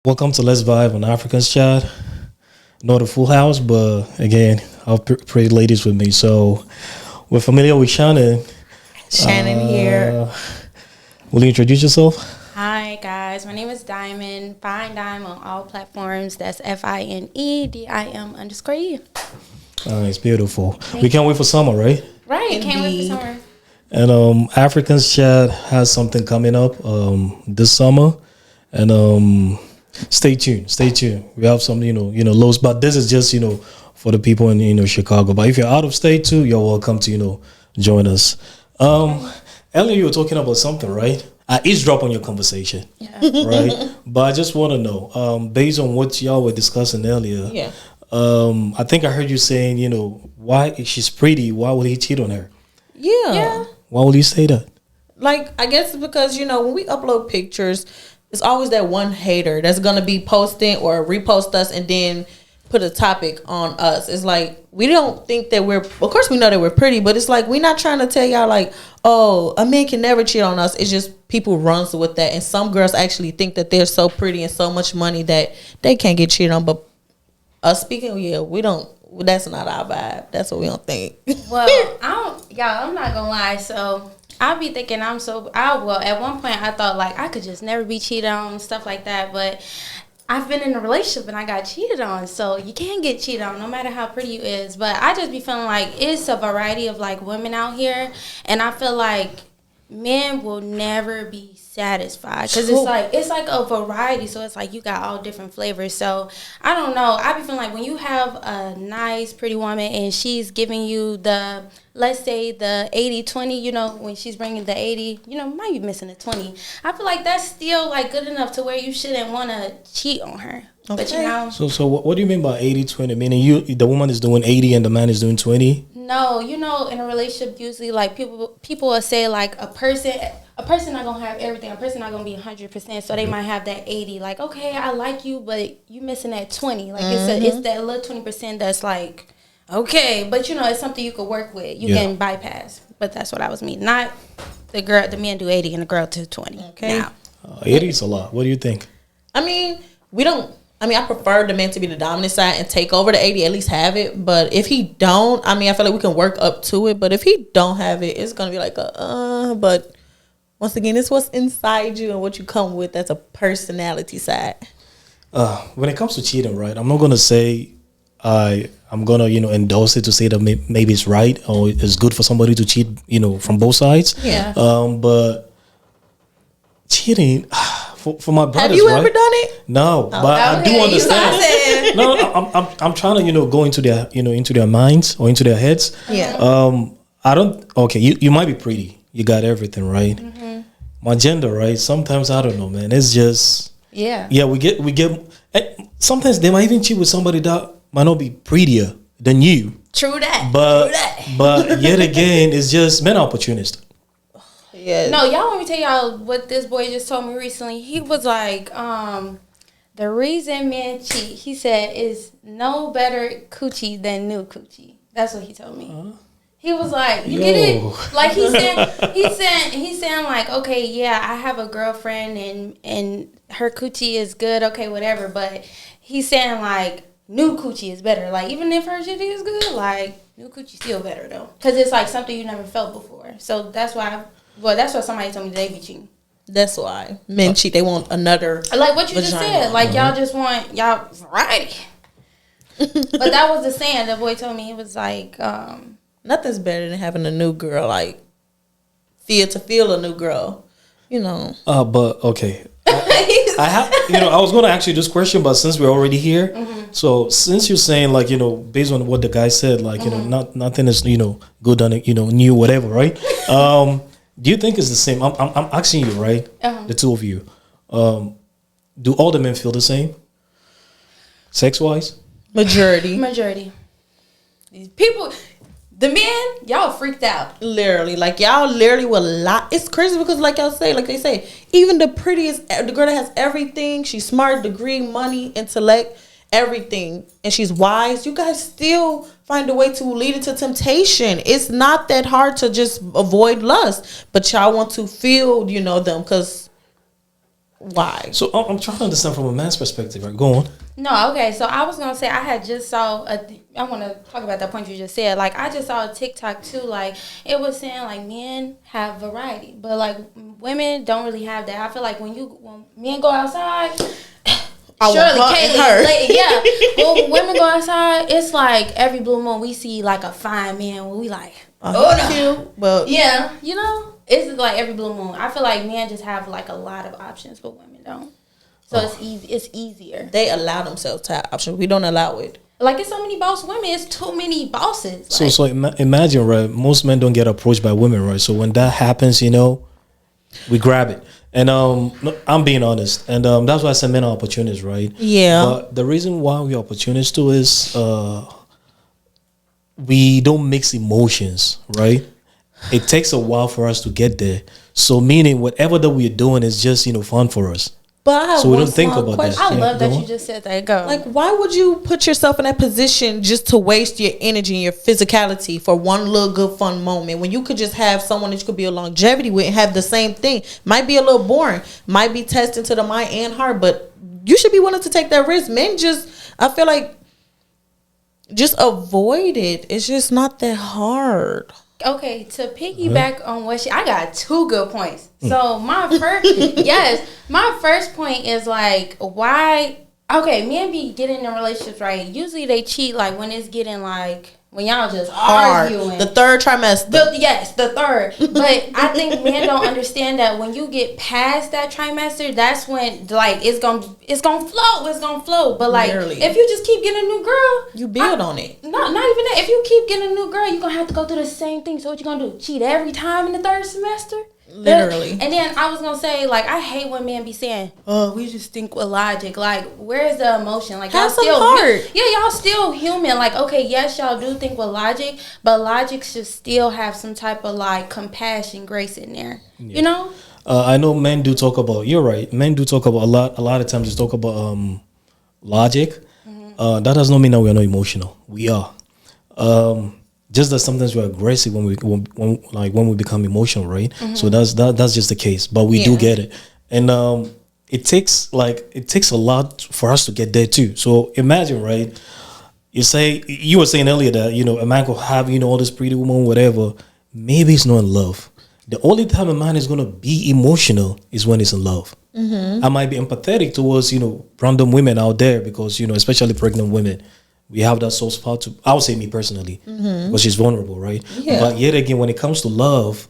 Welcome to Let's Vibe on Afrikanzchat. Not a full house, but again, I'll pretty ladies with me. So we're familiar with Shannon. Shannon here. Will you introduce yourself? Hi guys, my name is Diamond. Find Dime on all platforms. That's FINEDIM_E. It's beautiful. We can't wait for summer, right? Right, can't wait for summer. And Afrikanzchat has something coming up this summer, and stay tuned. We have some lows, but this is just for the people in Chicago. But if you're out of state too, you're welcome to join us. Earlier you were talking about something, right? I eavesdrop on your conversation, right? But I just want to know, based on what y'all were discussing earlier, I think I heard you saying, why if she's pretty, why would he cheat on her? Yeah. Why would you say that? Like, I guess it's because, when we upload pictures, it's always that one hater that's going to be posting or repost us and then put a topic on us. It's like, we don't think that of course we know that we're pretty, but it's like, we're not trying to tell y'all like, oh, a man can never cheat on us. It's just people runs with that. And some girls actually think that they're so pretty and so much money that they can't get cheated on. But us speaking, we don't. That's not our vibe. That's what we don't think. Well, I'm not gonna lie. So I'll be thinking at one point I thought like I could just never be cheated on, stuff like that. But I've been in a relationship and I got cheated on. So you can't get cheated on no matter how pretty you is. But I just be feeling like it's a variety of like women out here. And I feel like men will never be satisfied because it's like a variety, so it's like you got all different flavors. So I don't know, I be feeling like when you have a nice pretty woman and she's giving you the, let's say the 80-20, when she's bringing the 80, might be missing a 20, I feel like that's still like good enough to where you shouldn't want to cheat on her. Okay. But so what do you mean by 80-20? Meaning the woman is doing 80 and the man is doing 20? No, in a relationship, usually like people will say like a person not gonna have everything. A person not gonna be 100%. So they might have that 80. Like, okay, I like you, but you missing that 20. Like it's that little 20% that's like, okay, but it's something you could work with. You can bypass. But that's what I was meaning. Not the men do 80 and the girl do 20. Okay, 80 is a lot. What do you think? I prefer the man to be the dominant side and take over the 80, at least have it. But if he don't, I feel like we can work up to it. But if he don't have it, it's going to be like but once again, it's what's inside you and what you come with. That's a personality side. When it comes to cheating, right, I'm not going to say I'm going to, endorse it to say that maybe it's right or it's good for somebody to cheat, from both sides. Yeah. But cheating... For my brothers, have you ever done it? No, but I do understand. No, I'm trying to go into their into their minds or into their heads. Yeah. I don't. Okay, you might be pretty. You got everything right. Mm-hmm. My gender, right? Sometimes I don't know, man. It's just yeah. We get. Sometimes they might even cheat with somebody that might not be prettier than you. True that. But yet again, it's just men are opportunists. Yeah. No, y'all want me to tell y'all what this boy just told me recently? He was like, the reason men cheat, he said, is no better coochie than new coochie. That's what he told me. He was like, you get it? Like he's saying like, okay, yeah, I have a girlfriend and her coochie is good, okay, whatever. But he's saying like new coochie is better. Like even if her shit is good, like new coochie still better though, because it's like something you never felt before. So that's why. That's what somebody told me they be cheating. That's why men cheat. They want another, like what you vagina. Just said. Like y'all just want y'all variety. But that was the saying the boy told me. He was like, nothing's better than having a new girl. Like feel a new girl. But okay. I have. I was going to ask you this question, but since we're already here, so since you're saying like based on what the guy said, like nothing is good on it, new whatever, right? Do you think it's the same? I'm asking you, right? The two of you. Do all the men feel the same? Sex-wise? Majority. People, the men, y'all freaked out. Literally. Like, y'all literally will lie. It's crazy because like they say, even the prettiest, the girl that has everything, she's smart, degree, money, intellect, everything, and she's wise, you guys still find a way to lead into temptation. It's not that hard to just avoid lust, but y'all want to feel them because Why? So I'm trying to understand from a man's perspective. Right, go on. No, okay. So I was gonna say I had just saw I want to talk about that point you just said. Like I just saw a TikTok too. Like it was saying like men have variety, but like women don't really have that. I feel like when men go outside, Shirley, Kaylee, yeah. Well, when women go outside, it's like every blue moon we see like a fine man. Where we like, no. But yeah, you know, it's like every blue moon. I feel like men just have like a lot of options, but women don't. So it's easy. It's easier. They allow themselves to have options. We don't allow it. Like it's so many boss women. It's too many bosses. So imagine, right? Most men don't get approached by women, right? So when that happens, you know, we grab it. And I'm being honest, and that's why I said men are opportunists, right? Yeah. But the reason why we're opportunists too is we don't mix emotions, right? It takes a while for us to get there. So meaning whatever that we're doing is just, you know, fun for us. But I have so we one don't think small about question. that. I Yeah, love that go you on. just said that. Go. Like, why would you put yourself in that position just to waste your energy and your physicality for one little good fun moment when you could just have someone that you could build longevity with and have the same thing? Might be a little boring, might be testing to the mind and heart, but you should be willing to take that risk. Men just, I feel like, just avoid it. It's just not that hard. Okay, to piggyback on what I got two good points. So my first point is like why. Okay, men be getting in relationships, right? Usually they cheat like when it's getting like when y'all just Hard. arguing. The third trimester. The third. But I think men don't understand that when you get past that trimester, that's when like it's gonna flow. It's gonna flow. But like Literally. if you just keep getting a new girl, You build on it. not even that. If you keep getting a new girl, you're gonna have to go through the same thing. So what you gonna do? Cheat every time in the third semester? Literally. And then I was gonna say, like, I hate when men be saying, "Oh, we just think with logic." Like, where's the emotion? Like, Have y'all some still, heart. y'all still human. Like, okay, yes, y'all do think with logic, but logic should still have some type of like compassion, grace in there. You know? I know men do talk about. You're right. Men do talk about a lot. A lot of times, they talk about logic. That does not mean that we are not emotional. We are. Just that sometimes we're aggressive when we become emotional, right? So that's just the case. But we do get it, and it takes a lot for us to get there too. So imagine, right? You were saying earlier that, you know, a man could have, you know, all this pretty woman, whatever. Maybe he's not in love. The only time a man is gonna be emotional is when he's in love. I might be empathetic towards, you know, random women out there because, you know, especially pregnant women. We have that soft spot to, I would say me personally, because she's vulnerable, right? Yeah. But yet again, when it comes to love,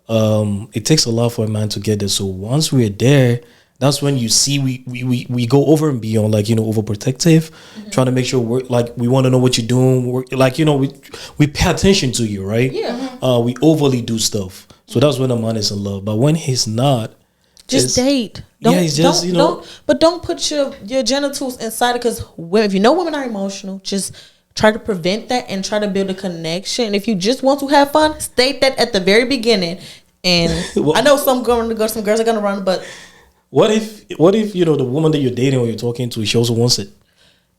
it takes a lot for a man to get there. So once we're there, that's when you see we go over and beyond, like, you know, overprotective, trying to make sure we want to know what you're doing. We pay attention to you, right? Yeah. We overly do stuff. So that's when a man is in love. But when he's not, Just date. Don't put your genitals inside it, because if you know women are emotional, just try to prevent that and try to build a connection. And if you just want to have fun, state that at the very beginning. And Well, I know some girls are gonna run, but what if you know the woman that you're dating or you're talking to, she also wants it?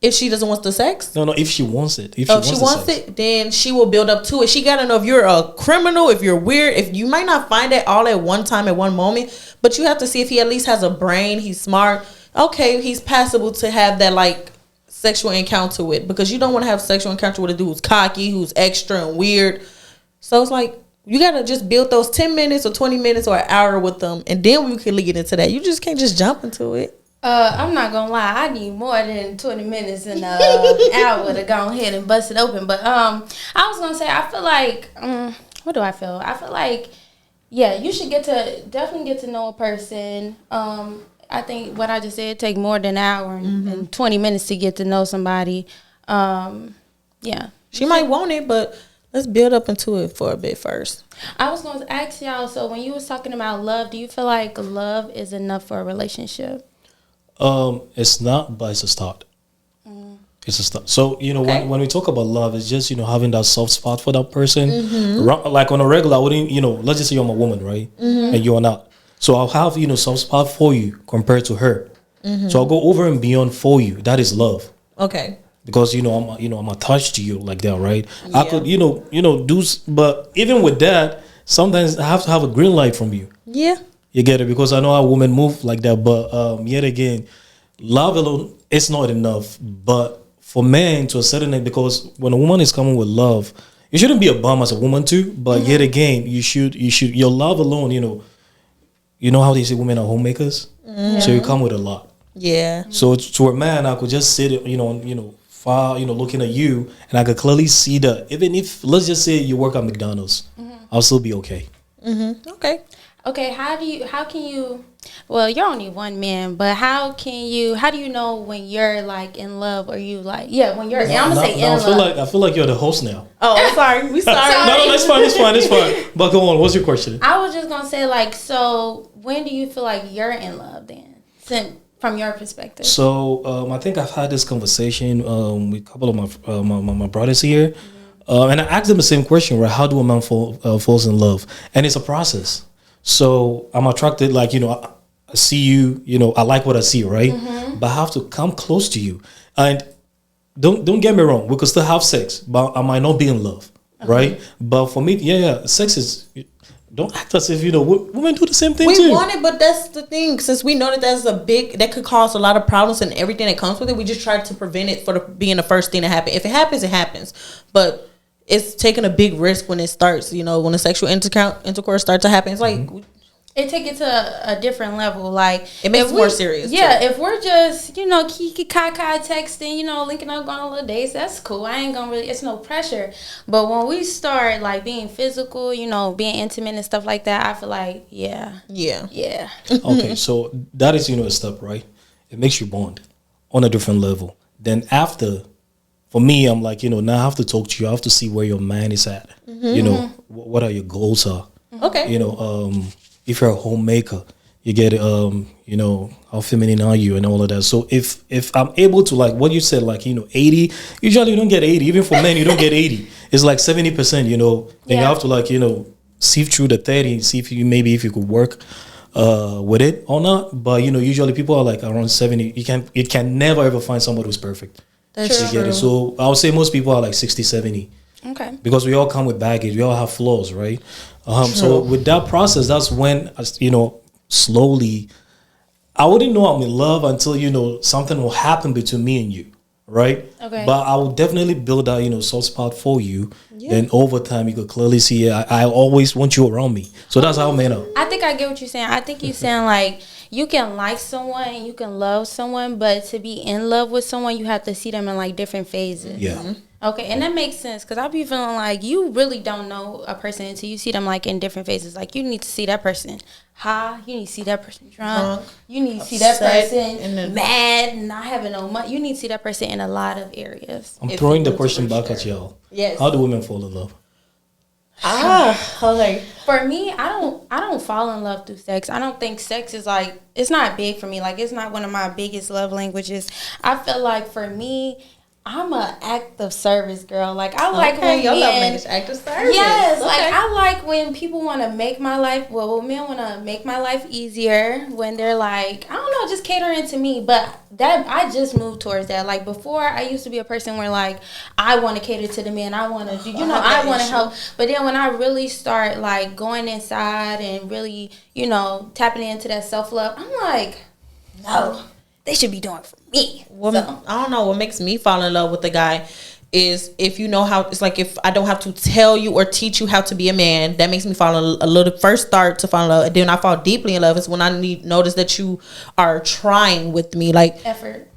if she doesn't want the sex, No, if she wants it, if she wants it, then she will build up to it. She gotta know if you're a criminal, if you're weird, if you might not find it all at one time, at one moment, but you have to see if he at least has a brain, he's smart. Okay, he's passable to have that like sexual encounter with, because you don't want to have sexual encounter with a dude who's cocky, who's extra and weird. So it's like you gotta just build those 10 minutes or 20 minutes or an hour with them, and then we can get into that. You just can't just jump into it. I'm not gonna lie, I need more than 20 minutes and an hour to go ahead and bust it open. But I was gonna say, I feel like what do I feel? I feel like, yeah, you should definitely get to know a person. I think what I just said, take more than an hour and 20 minutes to get to know somebody. Yeah, She might want it, but let's build up into it for a bit first. I was gonna ask y'all. So when you was talking about love, do you feel like love is enough for a relationship? It's not, but it's a start. It's a start. So, you know, when we talk about love, it's just, you know, having that soft spot for that person. Like on a regular, I wouldn't, you know, let's just say I'm a woman, right? And you're not. So I'll have, you know, soft spot for you compared to her. So I'll go over and beyond for you. That is love. Okay. Because, I'm attached to you like that, right? Yeah. I could, but even with that, sometimes I have to have a green light from you. Yeah. You get it? Because I know how women move like that. But yet again, love alone it's not enough. But for men to a certain extent, because when a woman is coming with love, you shouldn't be a bum as a woman too. But yet again, you should your love alone. You know how they say women are homemakers, so you come with a lot. Yeah. So to a man, I could just sit, far, looking at you, and I could clearly see that even if, let's just say you work at McDonald's, I'll still be okay. Okay, how can you, well, you're only one man, but how do you know when you're like in love or you like, when you're, I'm gonna say in love. I feel like you're the host now. Oh, I'm sorry. We sorry. No, that's fine. But go on, what's your question? I was just gonna say like, so when do you feel like you're in love then? From your perspective. So I think I've had this conversation with a couple of my brothers here, and I asked them the same question, right? How do a man falls in love? And it's a process. So I'm attracted, like I see you, I like what I see, right? But I have to come close to you, and don't get me wrong, we could still have sex, but I might not be in love, right? But for me, sex is. Don't act as if women do the same thing too. We want it, but that's the thing. Since we know that that could cause a lot of problems and everything that comes with it, we just try to prevent it being the first thing to happen. If it happens, it happens. But it's taking a big risk when it starts. When the sexual intercourse starts to happen, it's like it take it to a different level. Like it makes it more serious. Yeah, too. If we're just kiki kaka texting, linking up, going on little dates, that's cool. I ain't gonna really. It's no pressure. But when we start like being physical, being intimate and stuff like that, I feel like yeah. Okay, so that is a step, right? It makes you bond on a different level. Then after, for me, I'm like now I have to talk to you. I have to see where your mind is at. What are your goals are. Okay. If you're a homemaker, you get how feminine are you and all of that. So if I'm able to, like what you said, like 80, usually you don't get 80. Even for men, you don't get 80. It's like 70%. Then you have to like sift through the 30, see if you could work with it or not. But usually people are like around 70. You can never ever find somebody who's perfect. That's true. Get it. So I would say most people are like 60, 70. Okay. Because we all come with baggage. We all have flaws, right? So with that process, that's when, slowly, I wouldn't know I'm in love until, something will happen between me and you, right? Okay. But I will definitely build that, soft spot for you. Yeah. Then over time, you could clearly see I always want you around me. So that's how men are. I think I get what you're saying. I think you're saying like, you can like someone and you can love someone, but to be in love with someone, you have to see them in like different phases. Yeah. Okay, and that makes sense because I be feeling like you really don't know a person until you see them like in different phases. Like you need to see that person high, you need to see that person drunk, you need to see that person mad, not having no money. You need to see that person in a lot of areas. I'm throwing the question back at y'all. Yes. How do women fall in love? Okay. For me, I don't fall in love through sex. I don't think sex is like, it's not big for me. Like it's not one of my biggest love languages. I feel like for me, I'm an act of service girl. Like I like when your love language act of service. Yes, like I like when people want to make my life. Well, men want to make my life easier when they're like, I don't know, just catering to me. But that I just moved towards that. Like before, I used to be a person where like I want to cater to the men. I want to do, I want to help. But then when I really start like going inside and really, tapping into that self love, I'm like, no. They should be doing it for me. I don't know. What makes me fall in love with a guy is if you know how. It's like if I don't have to tell you or teach you how to be a man. That makes me fall a little. First start to fall in love. And then I fall deeply in love is when I notice that you are trying with me. Like effort.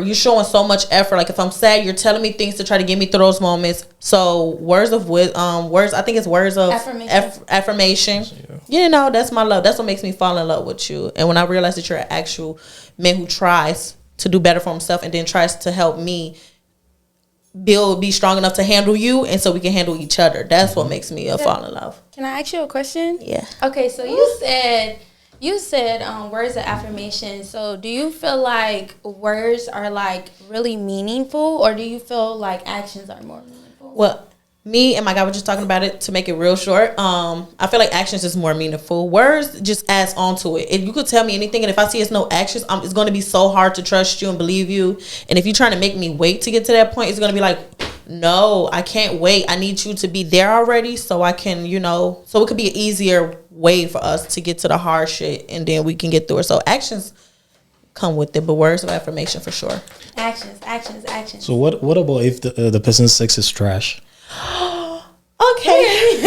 You're showing so much effort. Like if I'm sad, you're telling me things to try to get me through those moments. So words. I think it's words of affirmation. That's my love. That's what makes me fall in love with you. And when I realize that you're an actual man who tries to do better for himself and then tries to help me be strong enough to handle you, and so we can handle each other. That's what makes me fall in love. Can I ask you a question? Yeah. Okay, so you said words of affirmation. So do you feel like words are like really meaningful, or do you feel like actions are more meaningful? Well, me and my guy were just talking about it to make it real short. I feel like actions is more meaningful. Words just adds on to it. If you could tell me anything, and if I see it's no actions, it's going to be so hard to trust you and believe you. And if you're trying to make me wait to get to that point, it's going to be like, no, I can't wait. I need you to be there already so I can, so it could be an easier way for us to get to the hard shit and then we can get through it. So actions come with it, but words of affirmation for sure. Actions. So what about if the person's sex is trash? Okay.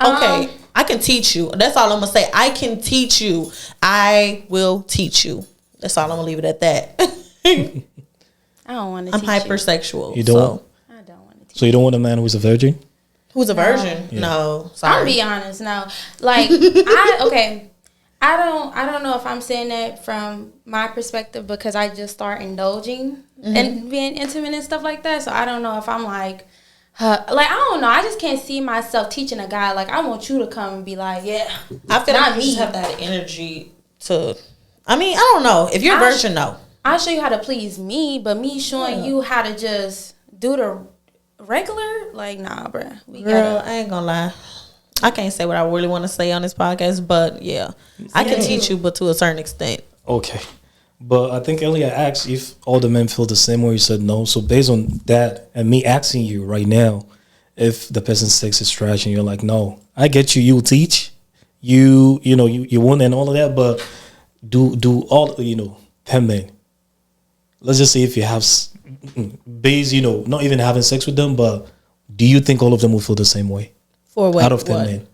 Okay. I can teach you. That's all I'm gonna say. I can teach you. I will teach you. That's all I'm gonna leave it at that. I don't want to. I'm hypersexual. You don't. I don't want to teach. So you don't want a man who's a virgin? Who's a virgin? Yeah. No. Sorry. I'll be honest. No. Like I don't know if I'm saying that from my perspective because I just start indulging and being intimate and stuff like that. So I don't know if I'm like I don't know. I just can't see myself teaching a guy. Like, I want you to come and be like, yeah. I feel like you just have that energy to. I mean, I don't know. If you're a virgin, no. I'll show you how to please me, but me showing you how to just do the regular, like, nah, bruh. Girl, I ain't gonna lie. I can't say what I really want to say on this podcast, but yeah, I can teach you, but to a certain extent. Okay. But I think earlier I asked if all the men feel the same way. You said no. So based on that and me asking you right now, if the person's sex is trash and you're like, no, I get you. You will teach. You want and all of that. But do all 10 men. Let's just say if you have not even having sex with them, but do you think all of them will feel the same way? For what? Out of 10 men.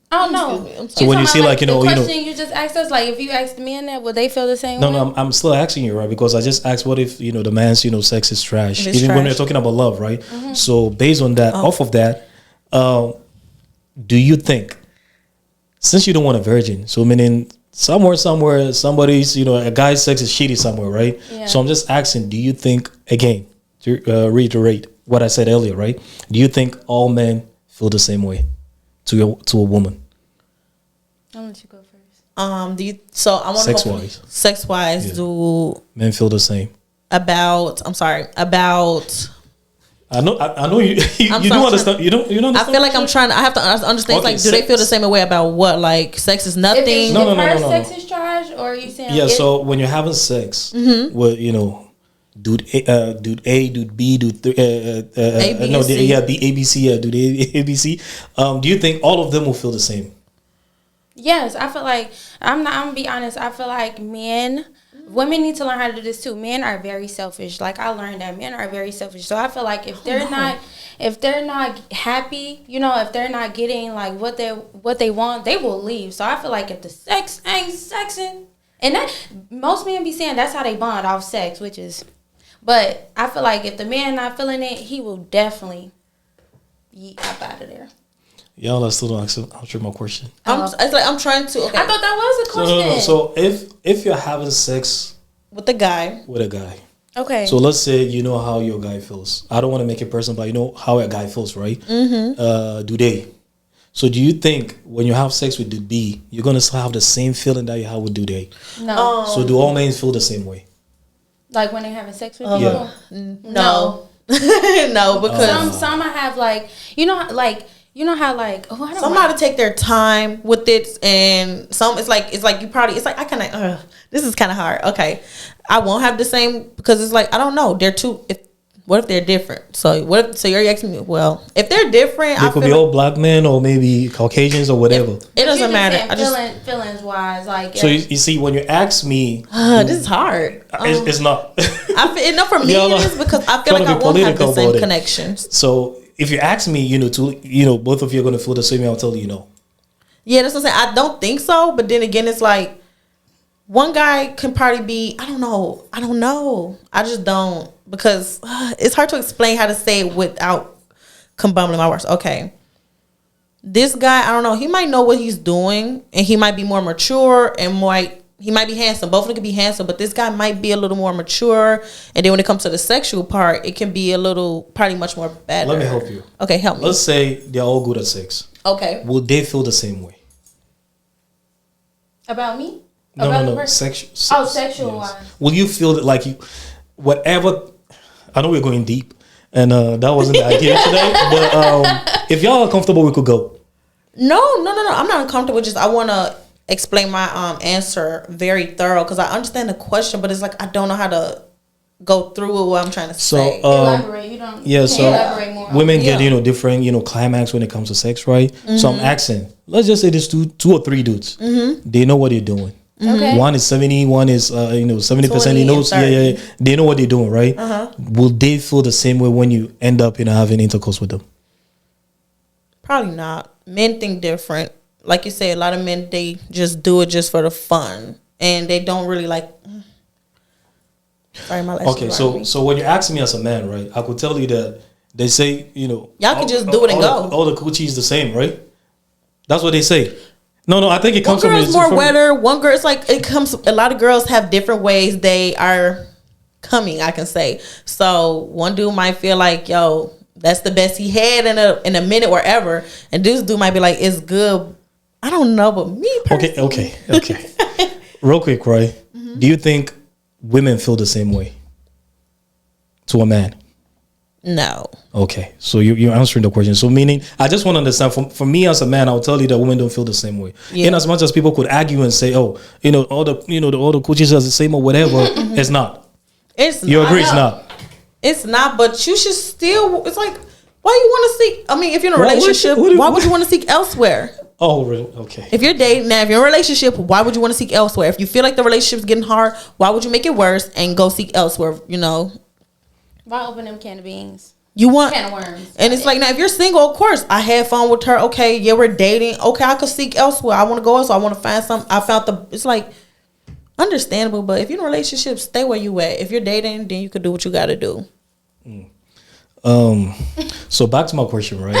I don't know. So when you see the question you just asked us, like if you asked me in that, would they feel the same way? No, I'm still asking you, right? Because I just asked, what if the man's sex is trash, even trash. when we're talking about love, right? Mm-hmm. So based on that, off of that, do you think, since you don't want a virgin, so meaning somewhere somebody's a guy's sex is shitty somewhere, right? Yeah. So I'm just asking, do you think, again, to reiterate what I said earlier, right? Do you think all men feel the same way to a woman? I'll let you go first. Do you? So I want to sex wise, do men feel the same about? I'm sorry about. I know you. You do understand. You don't understand. I feel like I have to understand. Okay, like, do they feel the same way about what? Like, sex is nothing. No. Sex is trash, or are you saying? Yeah. So when you're having sex, with dude A, dude B, dude ABC, dude ABC. Do you think all of them will feel the same? Yes, I feel like I'm gonna be honest. I feel like women need to learn how to do this too. Men are very selfish. Like, I learned that men are very selfish. So I feel like if they're not happy, if they're not getting like what they want, they will leave. So I feel like if the sex ain't sexing, and that most men be saying that's how they bond off sex, but I feel like if the man not feeling it, he will definitely yeet up out of there. Y'all are still don't answer my question. I'm trying to. Okay. I thought that was a question. So if you're having sex with a guy, okay. So let's say you know how your guy feels. I don't want to make it personal, but you know how a guy feels, right? Mm-hmm. Do they? So do you think when you have sex with dude B, you're gonna still have the same feeling that you have with dude A? No. So do all men feel the same way? Like when they're having sex with people? No. No, because some I have like how like somebody take their time with it, and some it's like you probably I kind of this is kind of hard. Okay, I won't have the same because it's like I don't know. They're too. What if they're different? So you're asking me? Well, if they're different, they could be all black men or maybe Caucasians or whatever. It doesn't matter. Feelings wise, like so you see when you ask me, this is hard. It's not. I feel enough for me. It is because I feel like I won't have the same connections. So if you ask me, both of you are going to feel the same way, I'll tell you no. Yeah, that's what I'm saying. I don't think so. But then again, it's like one guy can probably be. I don't know. I just don't. Because it's hard to explain how to say it without combining my words. Okay. This guy, I don't know. He might know what he's doing. And he might be more mature. And he might be handsome. Both of them could be handsome. But this guy might be a little more mature. And then when it comes to the sexual part, it can be probably much more better. Let me help you. Okay, help me. Let's say they're all good at sex. Okay. Will they feel the same way? About me? No. Sexual sexual wise. Will you feel that like you, whatever... I know we're going deep, and that wasn't the idea today. But if y'all are comfortable, we could go. No. I'm not uncomfortable. Just I want to explain my answer very thorough because I understand the question, but it's like I don't know how to go through with what I'm trying to So, say. Elaborate. You don't. Yeah, you so can't elaborate more. women get Yeah. different climax when it comes to sex, right? So I'm asking, let's just say there's two or three dudes. They know what they're doing. Okay. One is 70, one is 70%. 20 He and knows, 30. they know what they're doing, right? Will they feel the same way when you end up having intercourse with them? Probably not. Men think different. Like you say, a lot of men, they just do it just for the fun, and they don't really like. Sorry, my last. Okay, so when you ask me as a man, right, I could tell you that they say, y'all can just do it and go. All the coochie is the same, right? That's what they say. No, I think it One comes from girl's more wetter. One girl, it's like it comes. A lot of girls have different ways they are coming. I can say. So one dude might feel like, yo, that's the best he had in a minute or ever, and this dude might be like, it's good. I don't know, but me personally. Okay. Real quick, right? Do you think women feel the same way to a man? No. Okay, so you're answering the question. So meaning, I just want to understand. For me as a man, I'll tell you that women don't feel the same way. Yeah. In as much as people could argue and say, oh, all the coochies are the same or whatever, it's not. It's You not. agree? It's not. It's not, but you should still. It's like, why you want to seek? I mean, if you're in a Why would you- relationship, what- why would you want to seek elsewhere? Oh, really? Okay. If you're dating now, if you're in a relationship, why would you want to seek elsewhere? If you feel like the relationship's getting hard, why would you make it worse and go seek elsewhere? Why open them can of beans? You want, Can of worms. and it's like, now if you're single, of course, I had fun with her. Okay, yeah, we're dating. Okay, I could seek elsewhere. I want to go elsewhere. I want to find something. I found it's like understandable, but if you're in a relationship, stay where you at. If you're dating, then you could do what you got to do. So back to my question, right?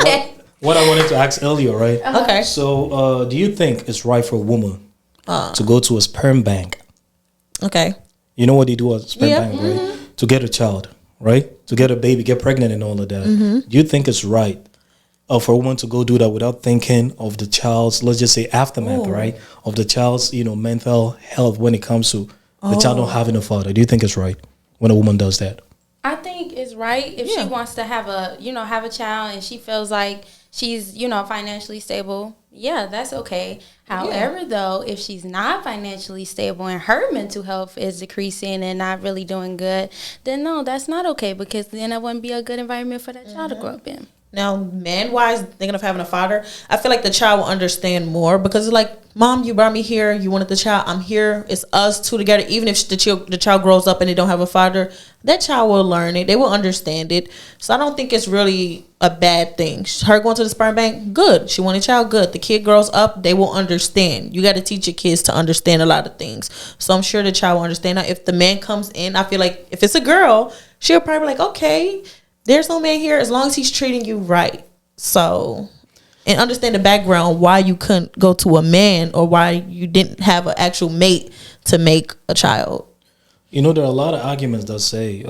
Okay. What I wanted to ask earlier, right? Okay. So, do you think it's right for a woman to go to a sperm bank? Okay. You know what they do at a sperm Yeah. bank, right? To get a child, right? To get a baby, get pregnant, and all of that. Do you think it's right for a woman to go do that without thinking of the child's, let's just say, aftermath, right? Of the child's, mental health when it comes to the child not having a father. Do you think it's right when a woman does that? I think it's right if she wants to have a child and she feels like she's, financially stable. Yeah, that's okay. However, though, if she's not financially stable and her mental health is decreasing and not really doing good, then no, that's not okay, because then that wouldn't be a good environment for that child to grow up in. Now, man-wise, thinking of having a father, I feel like the child will understand more, because it's like, Mom, you brought me here. You wanted the child. I'm here. It's us two together. Even if the child grows up and they don't have a father, that child will learn it. They will understand it. So I don't think it's really a bad thing. Her going to the sperm bank, good. She wanted a child, good. The kid grows up, they will understand. You got to teach your kids to understand a lot of things. So I'm sure the child will understand. Now, if the man comes in, I feel like if it's a girl, she'll probably be like, okay, there's no man here as long as he's treating you right. So, and understand the background why you couldn't go to a man or why you didn't have an actual mate to make a child. There are a lot of arguments that say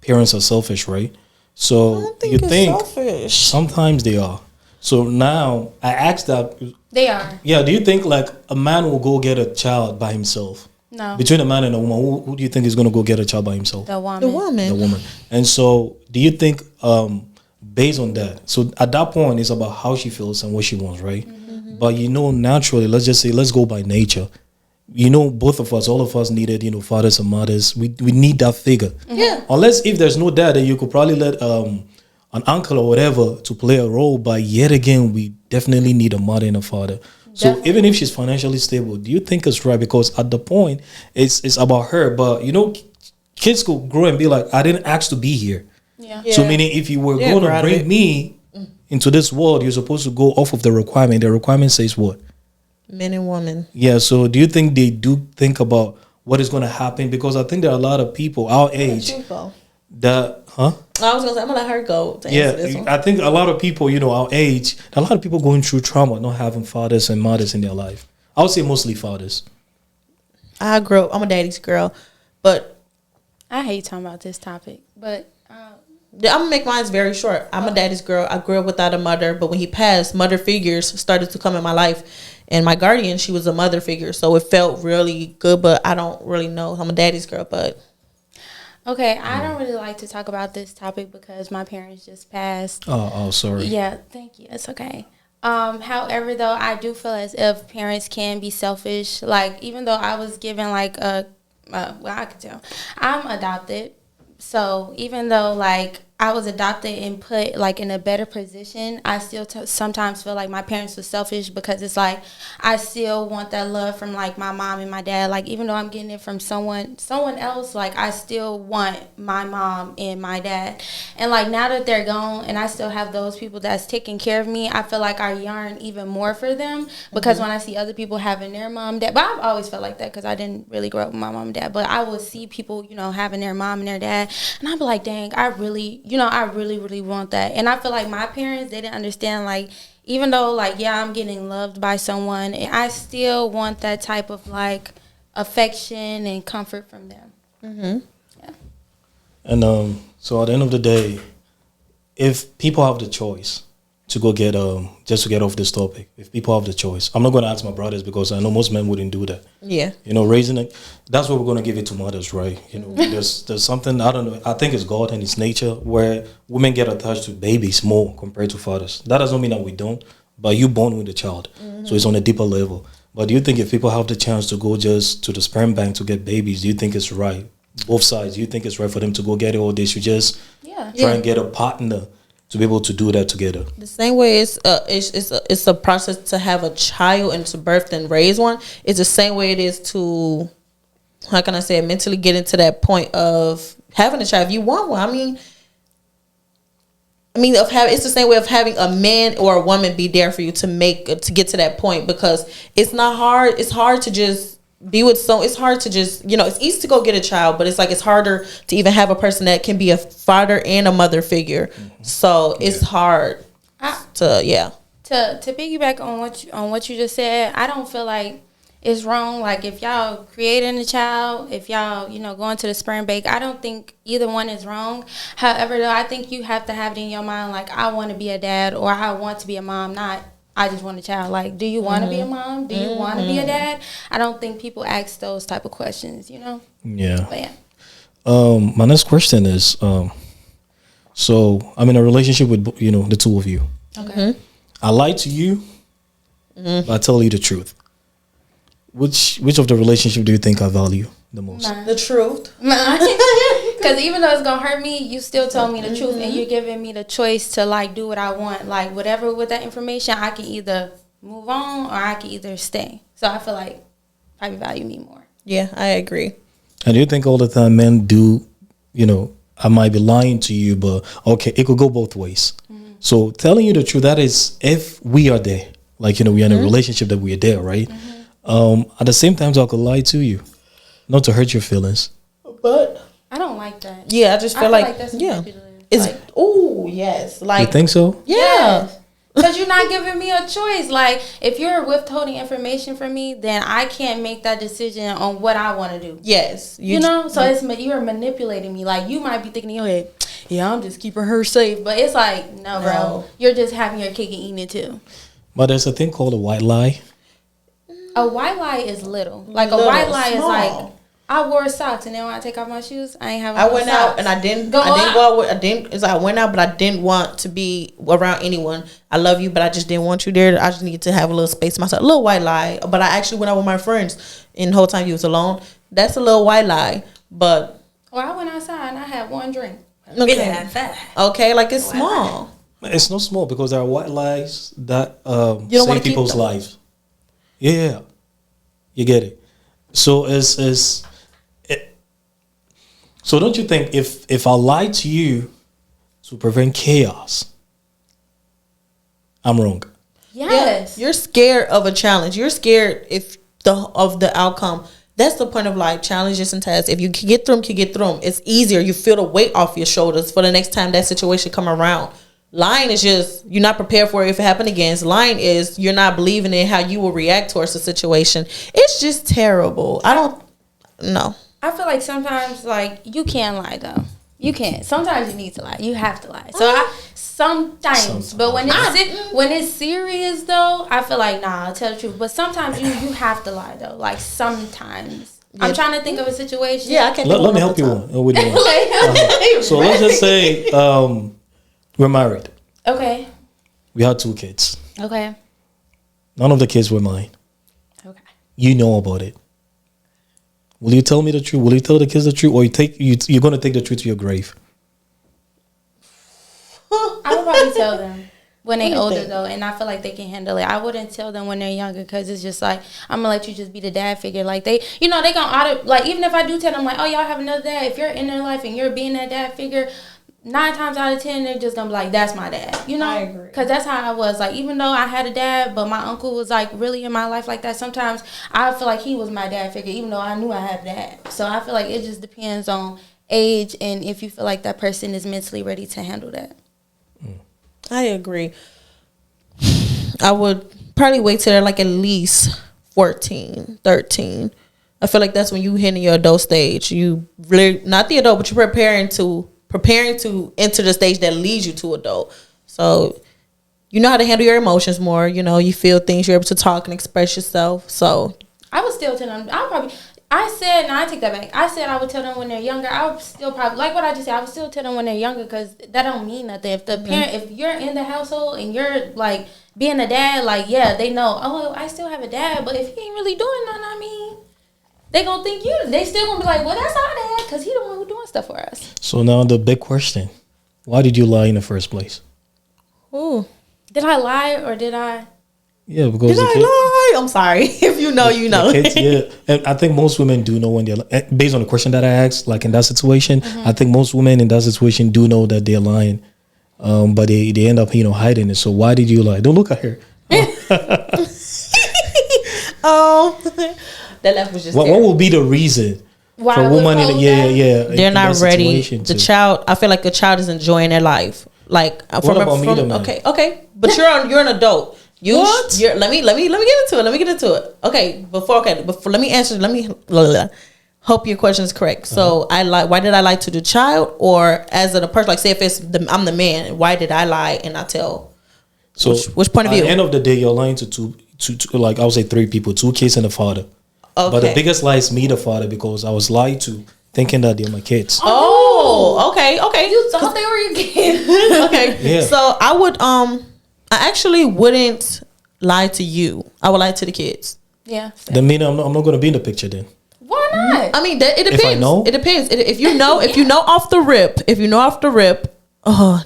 parents are selfish, right? So I don't think you it's think selfish. sometimes they are. So now I asked that. They are. Yeah, do you think like a man will go get a child by himself? No. Between a man and a woman, who do you think is going to go get a child by himself? The woman. The woman. The woman. And so, do you think, based on that, so at that point, it's about how she feels and what she wants, right? Mm-hmm. But naturally, let's just say, let's go by nature. Both of us, all of us needed, fathers and mothers. We need that figure. Mm-hmm. Yeah. Unless if there's no dad, then you could probably let an uncle or whatever to play a role. But yet again, we definitely need a mother and a father. So Definitely. even if she's financially stable, do you think it's right? Because at the point, it's about her. But kids could grow and be like, I didn't ask to be here. Yeah. So meaning, if you were Yeah, going to right. bring me into this world, you're supposed to go off of the requirement. The requirement says what? Men and women. Yeah. So do you think they do think about what is going to happen? Because I think there are a lot of people our age that, I was gonna say, I'm gonna let her go to answer this one. I think a lot of people, our age, a lot of people going through trauma, not having fathers and mothers in their life. I would say mostly fathers. I'm a daddy's girl, but I hate talking about this topic, but I'm gonna make mine very short. I'm a daddy's girl. I grew up without a mother, but when he passed, mother figures started to come in my life, and my guardian, she was a mother figure, so it felt really good. But I don't really know. I'm a daddy's girl, but okay, I don't really like to talk about this topic because my parents just passed. Oh, sorry. Yeah, thank you. It's okay. However, though, I do feel as if parents can be selfish. Like, even though I was given like well, I could tell, I'm adopted. So even though like I was adopted and put like in a better position, I still sometimes feel like my parents were selfish, because it's like I still want that love from like my mom and my dad. Like, even though I'm getting it from someone else, like I still want my mom and my dad. And like now that they're gone and I still have those people that's taking care of me, I feel like I yearn even more for them, because when I see other people having their mom, dad, but I've always felt like that because I didn't really grow up with my mom and dad, but I would see people, you know, having their mom and their dad, and I'd be like, dang, I really, I really, really want that. And I feel like my parents, they didn't understand, like, even though, like, yeah, I'm getting loved by someone, I still want that type of, like, affection and comfort from them. Mm-hmm. Yeah. And so at the end of the day, if people have the choice to go get, just to get off this topic, if people have the choice, I'm not going to ask my brothers because I know most men wouldn't do that. Yeah. You know, raising it, that's what we're going to give it to mothers, right? You know, there's something, I don't know, I think it's God and it's nature where women get attached to babies more compared to fathers. That doesn't mean that we don't, but you're born with a child. Mm-hmm. So it's on a deeper level. But do you think if people have the chance to go just to the sperm bank to get babies, do you think it's right? Both sides, do you think it's right for them to go get it, or they should just try and get a partner to be able to do that together? The same way it's a process to have a child and to birth and raise one. It's the same way it is to, how can I say it, mentally get into that point of having a child if you want one. I mean, it's the same way of having a man or a woman be there for you to get to that point, because it's not hard. It's hard to just be with it's hard to just, it's easy to go get a child, but it's like it's harder to even have a person that can be a father and a mother figure. Mm-hmm. So it's hard to piggyback on what you just said. I don't feel like it's wrong. Like, if y'all creating a child, if y'all, going to the sperm bank, I don't think either one is wrong. However, though, I think you have to have it in your mind, like, I want to be a dad or I want to be a mom, not I just want a child. Like, do you want to be a mom? Do you want to be a dad? I don't think people ask those type of questions, Yeah. But yeah. My next question is, so I'm in a relationship with, the two of you. Okay. I lied to you, but I tell you the truth. Which of the relationship do you think I value the most? The truth. Because even though it's going to hurt me, you still told me the truth, and you're giving me the choice to, like, do what I want. Like, whatever with that information, I can either move on or I can either stay. So I feel like probably value me more. Yeah, I agree. And do you think all the time men do, I might be lying to you, but okay, it could go both ways. Mm-hmm. So telling you the truth, that is if we are there. Like, we're in a relationship that we are there, right? Mm-hmm. At the same time, I could lie to you, not to hurt your feelings. But I don't like that. Yeah, I just feel like that's it's like, oh yes, like, you think so? Yeah, because you're not giving me a choice. Like, if you're withholding information from me, then I can't make that decision on what I want to do. Yes, so you're manipulating me. Like, you might be thinking in your head, yeah, I'm just keeping her safe, but it's like, no, bro, you're just having your cake and eating it too. But there's a thing called a white lie. A white lie is little. Like, a white lie is like, I wore socks, and then when I take off my shoes, I ain't have. I went out and I didn't go out. I went out, but I didn't want to be around anyone. I love you, but I just didn't want you there. I just needed to have a little space to myself. A little white lie. But I actually went out with my friends, and the whole time you was alone. That's a little white lie. But I went outside and I had one drink. Okay, like, it's small. It's not small, because there are white lies that you don't save people's lives. Yeah, you get it. So so don't you think if I lie to you to prevent chaos, I'm wrong? Yes. Yeah, you're scared of a challenge. You're scared of the outcome. That's the point of, like, challenges and tests. If you can get through them, you get through them. It's easier. You feel the weight off your shoulders for the next time that situation come around. Lying is just, you're not prepared for it if it happened again. Lying is you're not believing in how you will react towards the situation. It's just terrible. I don't know. I feel like sometimes, like, you can lie, though. You can't. Sometimes you need to lie. You have to lie. So sometimes. But when it's serious, though, I feel like, nah, I'll tell the truth. But sometimes you have to lie, though. Like, sometimes. Yeah. I'm trying to think of a situation. Yeah, I can't. Let me help you one. So let's just say we're married. Okay. We had 2 kids. Okay. None of the kids were mine. Okay. You know about it. Will you tell me the truth? Will you tell the kids the truth, or you're going to take the truth to your grave? I would probably tell them when they What do you older think? though, and I feel like they can handle it. I wouldn't tell them when they're younger because it's just like I'm gonna let you just be the dad figure. Like they gonna like even if I do tell them like, oh y'all have another dad, if you're in their life and you're being that dad figure, 9 times out of 10 they're just gonna be like, that's my dad. I agree. Because that's how I was. Like even though I had a dad, but my uncle was like really in my life like that. Sometimes I feel like he was my dad figure, even though I knew I had a dad. So I feel like it just depends on age and if you feel like that person is mentally ready to handle that. I agree. I would probably wait till they're like at least 14, 13. I feel like that's when you hit in your adult stage. You really, not the adult, but you're preparing to enter the stage that leads you to adult. So you know how to handle your emotions more. You know, you feel things, you're able to talk and express yourself. So I would still tell them. I take that back. I said I would tell them when they're younger. I would still probably, like what I just said, I would still tell them when they're younger because that don't mean nothing. If the parent, if you're in the household and you're like being a dad, like, yeah, they know, oh, I still have a dad, but if he ain't really doing nothing, I mean, they gonna think they still gonna be like, well, that's our dad because he the one who doing stuff for us. So now the big question: why did you lie in the first place? ooh. Did I lie or did I? Yeah, because Did I lie? I'm sorry. If you know, you know. the kids, yeah, and I think most women do know when they're based on the question that I asked. Like in that situation, I think most women in that situation do know that they're lying, but they end up hiding it. So why did you lie? Don't look at her. That laugh was just What there. will be the reason Why for a I would woman? hold They're in not that ready. situation The to- child, I feel like a child is enjoying their life. Like about me, though, man? okay, but you're an adult. What? Let me get into it. Okay, before let me answer. Hope your question is correct. So I lie. Why did I lie to the child, or as a person? Like, say if I'm the man, why did I lie and not tell? So Which point of at view? the end of the day, you're lying to two, like I would say 3 people, 2 kids and a father. Okay. But the biggest lie is me, the father, because I was lied to, thinking that they're my kids. Oh, okay. You thought they were your kids. Okay. Yeah. So I would I actually wouldn't lie to you. I would lie to the kids. Yeah. Then meaning I'm not going to be in the picture then. Why not? I mean, it depends. If I know? It depends. If you know off the rip,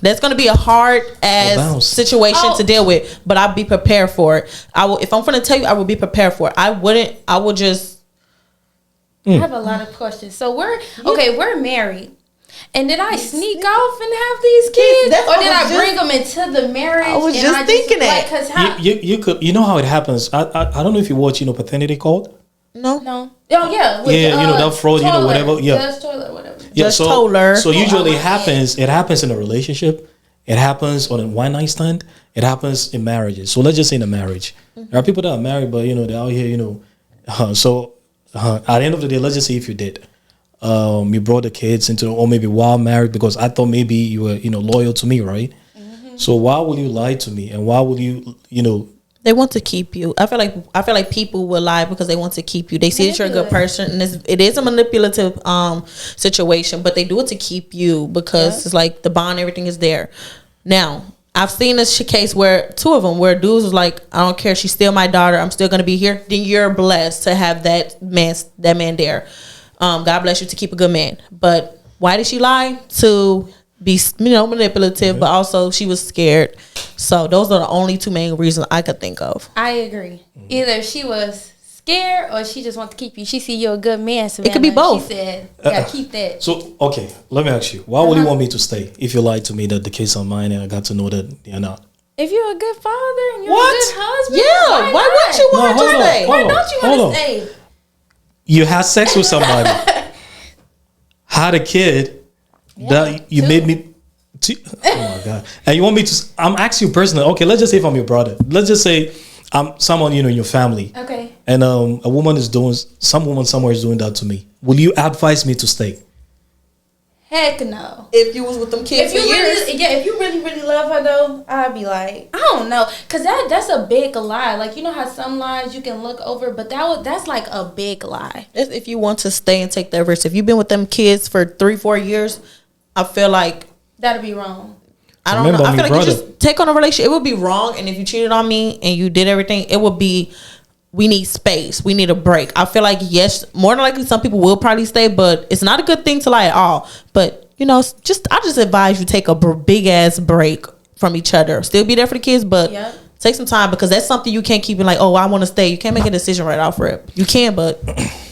that's gonna be a hard ass bounce. situation to deal with. But I'll be prepared for it. I will. If I'm gonna tell you, I will be prepared for it. I would just. I have a lot of questions. So we're married. And did I sneak off and have these kids? That's Or what did I I was bring them into the marriage? I was and just thinking that. Like, 'cause how, You could, how it happens. I don't know if you watch, paternity code. No. no. Oh, yeah. That fraud, Toilet. whatever. Yeah. Just toilet, whatever. Yeah, Just so, told her. So usually Oh, it happens in a relationship. It happens on a one night stand. It happens in marriages. So let's just say in a marriage. There are people that are married, but they're out here, at the end of the day, let's just say if you did. You brought the kids into, or maybe while married, because I thought maybe you were, loyal to me, right? So why would you lie to me, and why would you, They want to keep you. I feel like people will lie because they want to keep you. They see that you're a good person, and it is a manipulative situation, but they do it to keep you because it's like the bond, everything is there. Now, I've seen this case where 2 of them, where dudes was like, I don't care, she's still my daughter, I'm still gonna be here. Then you're blessed to have that man there. God bless you to keep a good man. But why did she lie? To be manipulative, but also she was scared. So those are the only 2 main reasons I could think of. I agree. Either she was scared or she just wants to keep you. She see you're a good man. It could be both. She said, "Yeah, keep that." So okay, let me ask you, why would you want me to stay if you lied to me that the kids are mine and I got to know that they're not? If you're a good father and you're What? a good husband, Yeah, why wouldn't you want No, her to hold on, stay? hold Why on, don't you hold want to on. stay? You had sex with somebody, had a kid, that you 2. made me. Oh my god! And you want me to? I'm asking you personally. Okay, let's just say if I'm your brother. Let's just say I'm someone in your family. Okay. And a woman is doing, some woman somewhere is doing that to me. Will you advise me to stay? Heck no. If you was with them kids If for you years, if you really love her though, I'd be like, I don't know, cause that's a big lie. Like, you know how some lies you can look over, but that's like a big lie. that's if you want to stay and take that risk. If you've been with them kids for 3-4 years, I feel like That'd be wrong. I don't know. I feel like you just take on a relationship. It would be wrong, and if you cheated on me and you did everything, it would be. We need space. We need a break. I feel like yes, more than likely, some people will probably stay, but it's not a good thing to lie at all. But I just advise you take a big ass break from each other. Still be there for the kids, but take some time because that's something you can't keep in like, oh, I want to stay. You can't make a decision right off rip. You can, but.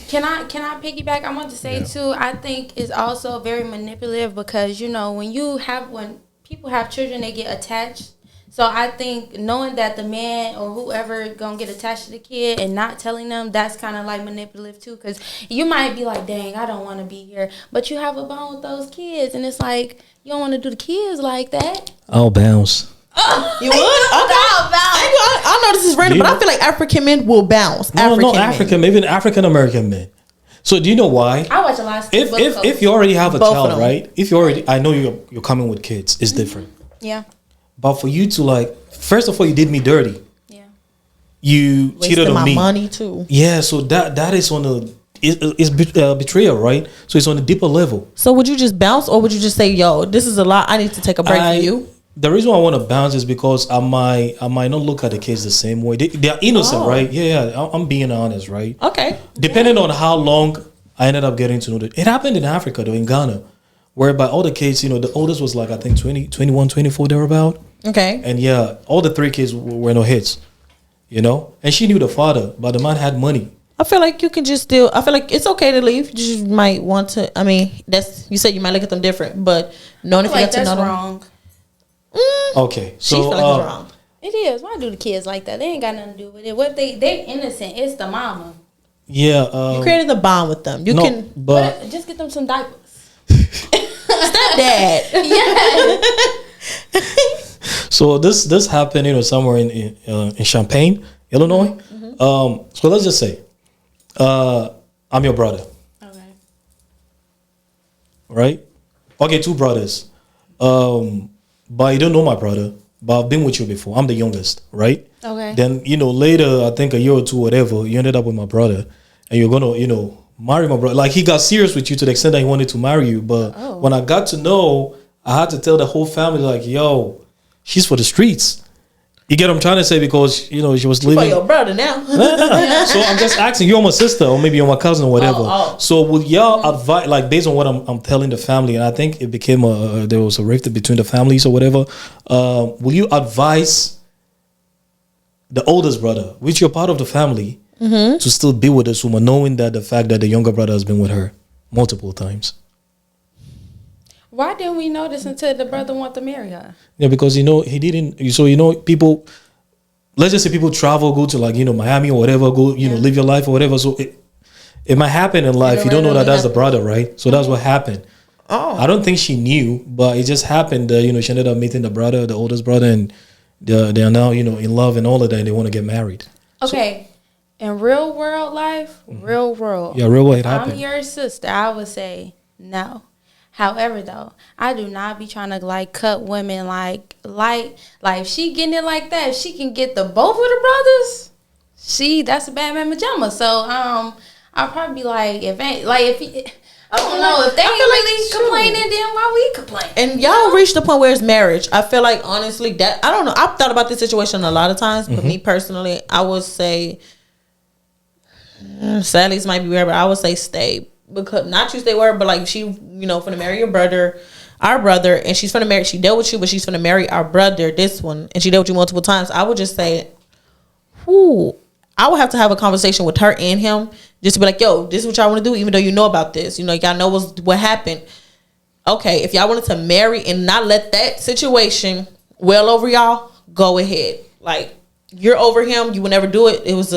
Can I piggyback? I want to say too. I think it's also very manipulative because when people have children, they get attached. So I think knowing that the man or whoever gonna get attached to the kid and not telling them, that's kind of like manipulative too. Because you might be like, dang, I don't want to be here, but you have a bond with those kids, and it's like you don't want to do the kids like that. I'll bounce. You would? Okay. I know this is random, but I feel like African men will bounce. Even African American men. So do you know why? I watch a lot of stuff. If you already have a child, right? I know you're coming with kids. It's different. Yeah. But for you to first of all, you did me dirty. Yeah. You cheated on me. Wasted my money too. Yeah. So that is on it's betrayal, right? So it's on a deeper level. So would you just bounce, or would you just say, "Yo, this is a lot. I need to take a break from you"? The reason why I want to bounce is because I might not look at the kids the same way. They are innocent, right? Yeah. I'm being honest, right? Okay. Depending on how long I ended up getting to know it happened in Africa, though, in Ghana, whereby all the kids, the oldest was like I think 20, 21, 24, thereabout. Okay. And all the 3 kids were no hits, and she knew the father, but the man had money. I feel like you can just still. I feel like it's okay to leave. You just might want to. I mean, you said you might look at them different, but knowing if you got to know them. Wrong. Okay, so she feel like it's wrong. It is. Why do the kids like that? They ain't got nothing to do with it. What if they're innocent? It's the mama. Yeah. You created a bond with them. But just get them some diapers. Stepdad. Yeah. So this happened, somewhere in Champaign, Illinois. Mm-hmm. So let's just say, I'm your brother. Okay. Right? Okay, 2 brothers. But you don't know my brother, but I've been with you before. I'm the youngest, right? Okay. Then, later, I think a year or 2, whatever, you ended up with my brother, and you're going to, marry my brother. Like, he got serious with you to the extent that he wanted to marry you. But when I got to know, I had to tell the whole family, like, yo, she's for the streets. You get what I'm trying to say? Because, she was living. For your brother now. So I'm just asking, you're my sister or maybe you're my cousin or whatever. So would y'all advise, like based on what I'm telling the family, and I think it became there was a rift between the families or whatever, will you advise the oldest brother, which you're part of the family, to still be with this woman, knowing that the fact that the younger brother has been with her multiple times? Why didn't we know this until the brother wanted to marry her? Yeah, because he didn't. So people. Let's just say people travel, go to Miami or whatever, go live your life or whatever. So it might happen in life. You don't know that that's the brother, right? So that's what happened. Oh, I don't think she knew, but it just happened. She ended up meeting the brother, the oldest brother, and they are now in love and all of that. And they want to get married. Okay, in real world life, real world. Yeah, real world. It happened. I'm your sister. I would say no. However, though, I do not be trying to cut women like if she getting it like that, if she can get the both of the brothers, that's a bad man pajama. So I'll probably be if I don't know if they ain't really complaining, then why we complain? And y'all reached the point where it's marriage. I feel like honestly that I don't know. I've thought about this situation a lot of times, but me personally, I would say, sadly, this might be weird, but I would say stay. Because not you stay word, but she, finna marry your brother, our brother, and she's finna marry. She dealt with you, but she's finna marry our brother, this one, and she dealt with you multiple times. I would just say, I would have to have a conversation with her and him, just to be like, yo, this is what y'all want to do, even though you know about this. Y'all know what happened. Okay, if y'all wanted to marry and not let that situation well over y'all, go ahead. You're over him. You would never do it. It was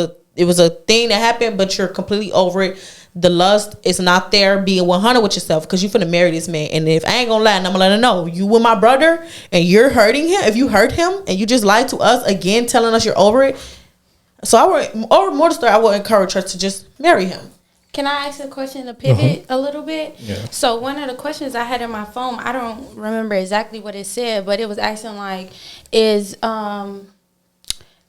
a thing that happened, but you're completely over it. The lust is not there. Being 100 with yourself, because you finna marry this man. And if I ain't gonna lie, and I'm gonna let her know, you with my brother and you're hurting him. If you hurt him and you just lied to us again, telling us you're over it. So I would encourage her to just marry him. Can I ask a question to pivot a little bit? Yeah. So one of the questions I had in my phone, I don't remember exactly what it said, but it was asking is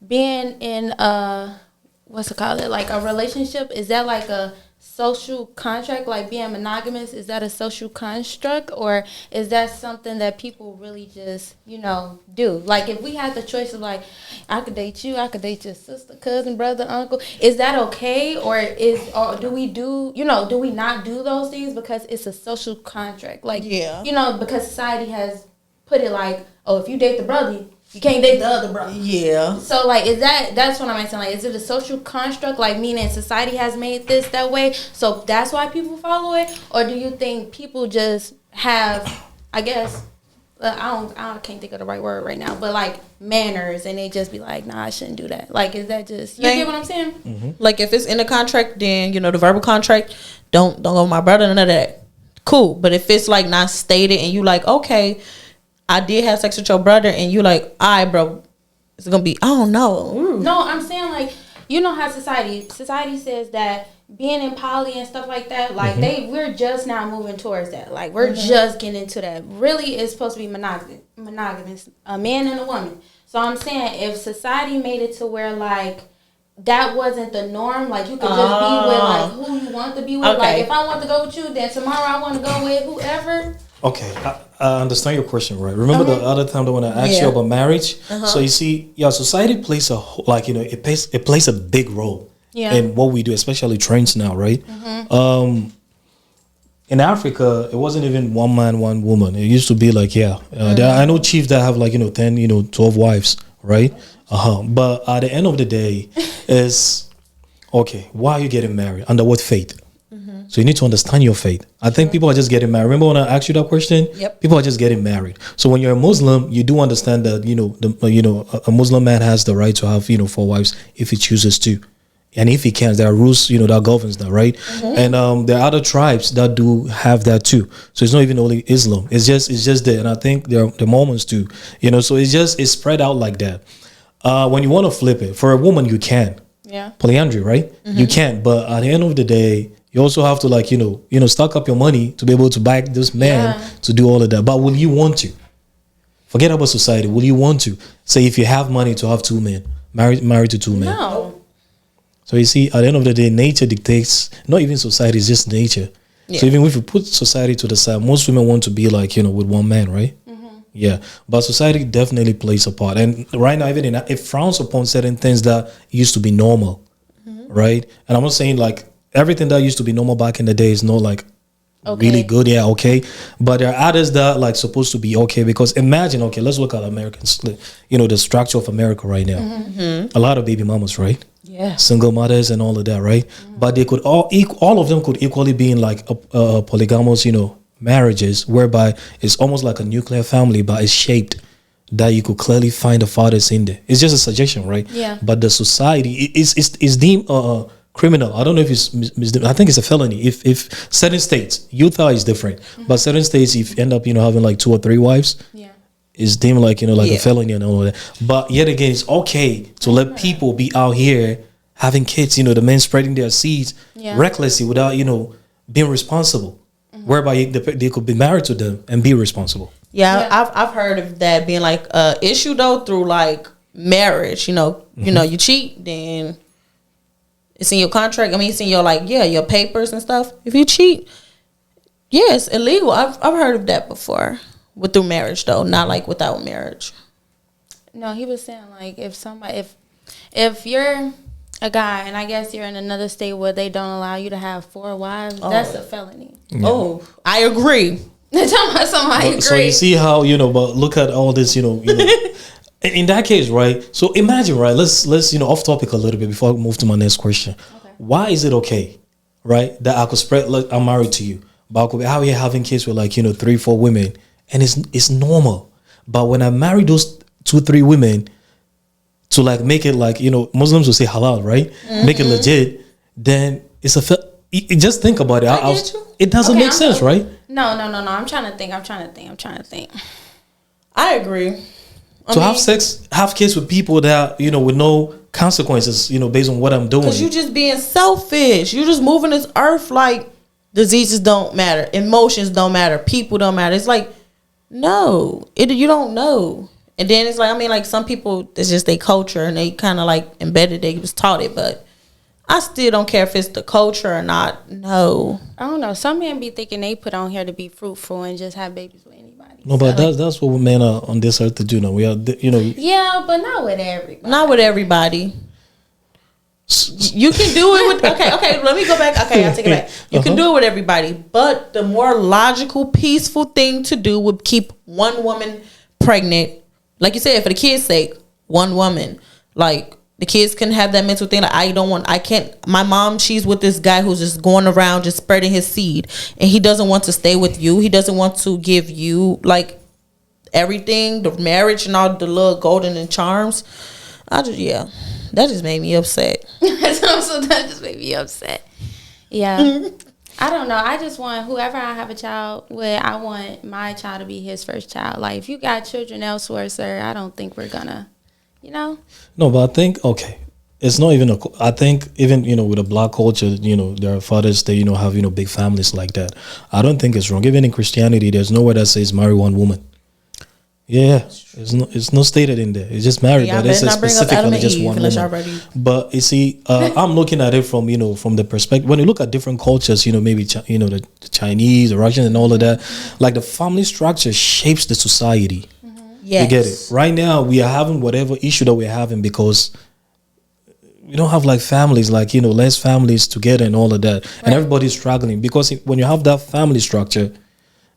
being in a, what's it called? A relationship, is that a social contract, like being monogamous, is that a social construct, or is that something that people really just, do? Like, if we had the choice of, like, I could date you, I could date your sister, cousin, brother, uncle, is that okay? Or do we not do those things because it's a social contract? Like, because society has put it like, oh, if you date the brother, you can't date the other brother. Yeah. So, like, that's what I'm asking. Like, is it a social construct? Like, meaning society has made this that way, so that's why people follow it? Or do you think people just have, I guess, I can't think of the right word right now, but, like, manners, and they just be like, nah, I shouldn't do that. Like, is that just, you get what I'm saying? Mm-hmm. Like, if it's in the contract, then, the verbal contract, don't go with my brother, none of that. Cool. But if it's, like, not stated and you like, okay, I did have sex with your brother, and you like, all right, bro, it's gonna be, I don't know. No, I'm saying, like, you know how society says that being in poly and stuff like that, like, we're just now moving towards that. Like, we're just getting into that. Really, it's supposed to be monogamous, a man and a woman. So I'm saying, if society made it to where, like, that wasn't the norm, like, you could just be with, like, who you want to be with. Okay. Like, if I want to go with you, then tomorrow I want to go with whoever. Okay, I understand your question, right? Remember the other time that when I asked you about marriage? So you see, society plays it plays a big role in what we do, especially trends now, right? In Africa, it wasn't even one man, one woman. It used to be like, I know chiefs that have like 10, 12 wives, right? But at the end of the day, is okay. Why are you getting married? Under what faith? So you need to understand your faith. I think people are just getting married. Remember when I asked you that question? Yep. People are just getting married. So when you're a Muslim, you do understand that a Muslim man has the right to have 4 wives if he chooses to, and if he can, there are rules that governs that, right? And there are other tribes that do have that too. So it's not even only Islam. It's just there, and I think there are the Mormons too. So it's spread out like that. When you want to flip it for a woman, you can. Yeah. Polyandry, right? You can, but at the end of the day, you also have to like, stock up your money to be able to back this man to do all of that. But will you want to? Forget about society. Will you want to? Say if you have money to have 2 men, married to 2 men. No. So you see, at the end of the day, nature dictates, not even society, it's just nature. Yeah. So even if you put society to the side, most women want to be like, with one man, right? Yeah. But society definitely plays a part. And right now, even it frowns upon certain things that used to be normal, right? And I'm not saying like, everything that used to be normal back in the day is not like really good. Yeah, okay. But there are others that like supposed to be okay, because imagine, let's look at Americans, the structure of America right now. A lot of baby mamas, right? Yeah. Single mothers and all of that, right? But they could all of them could equally be in like a polygamous, marriages, whereby it's almost like a nuclear family, but it's shaped that you could clearly find the fathers in there. It's just a suggestion, right? Yeah. But the society is deemed criminal. I don't know if it's I think it's a felony. If certain states, Utah is different, but certain states, if you end up having like 2 or 3 wives, it's deemed like a felony and all of that. But yet again, it's okay to let people be out here having kids. The men spreading their seeds recklessly without being responsible, whereby they could be married to them and be responsible. Yeah, I've heard of that being like a issue though through like marriage. You cheat, then it's in your contract. I mean, it's in your your papers and stuff. If you cheat, it's illegal. I've heard of that before. Through marriage though, not like without marriage. No, he was saying like if you're a guy and I guess you're in another state where they don't allow you to have 4 wives, that's a felony. Yeah. Oh, I agree. I agree. So you see how but look at all this in that case, right? So imagine, right? Let's off topic a little bit before I move to my next question. Okay. Why is it okay, right, that I could spread? Like, I'm married to you, but I could be out here having kids with like 3, 4 women, and it's normal. But when I marry those 2, 3 women to like make it like Muslims will say halal, right? Make it legit. Then it's just think about it. It doesn't make sense, right? No. I'm trying to think. I agree. Have kids with people that with no consequences, based on what I'm doing. Because you just being selfish. You just moving this earth like diseases don't matter, emotions don't matter, people don't matter. It's like no, you don't know. And then it's like, I mean, like some people, it's just their culture and they kind of like embedded. They was taught it, but I still don't care if it's the culture or not. No. I don't know. Some men be thinking they put on here to be fruitful and just have babies with anybody. No, but that's what men are on this earth to do now. We are, Yeah, but not with everybody. Not with everybody. You can do it with okay, let me go back. Okay, I'll take it back. You can do it with everybody, but the more logical, peaceful thing to do would keep one woman pregnant. Like you said, for the kids' sake, one woman. Like the kids can have that mental thing. Like I can't. My mom, she's with this guy who's just going around just spreading his seed, and he doesn't want to stay with you. He doesn't want to give you like everything, the marriage and all the little golden and charms. That just made me upset. So that just made me upset. Yeah. I don't know. I just want whoever I have a child with, I want my child to be his first child. Like, if you got children elsewhere, sir, I don't think we're gonna, No, but I think, it's not even I think even, with a black culture, there are fathers that, have, big families like that. I don't think it's wrong. Even in Christianity, there's nowhere that says marry one woman. Yeah, it's not stated in there. It's just married, but it says specifically just one woman. But you see, I'm looking at it from from the perspective when you look at different cultures. Maybe the Chinese, the Russians, and all of that. Like the family structure shapes the society. Yes. You get it. Right now, we are having whatever issue that we're having because we don't have like families, like less families together and all of that, and everybody's struggling because when you have that family structure,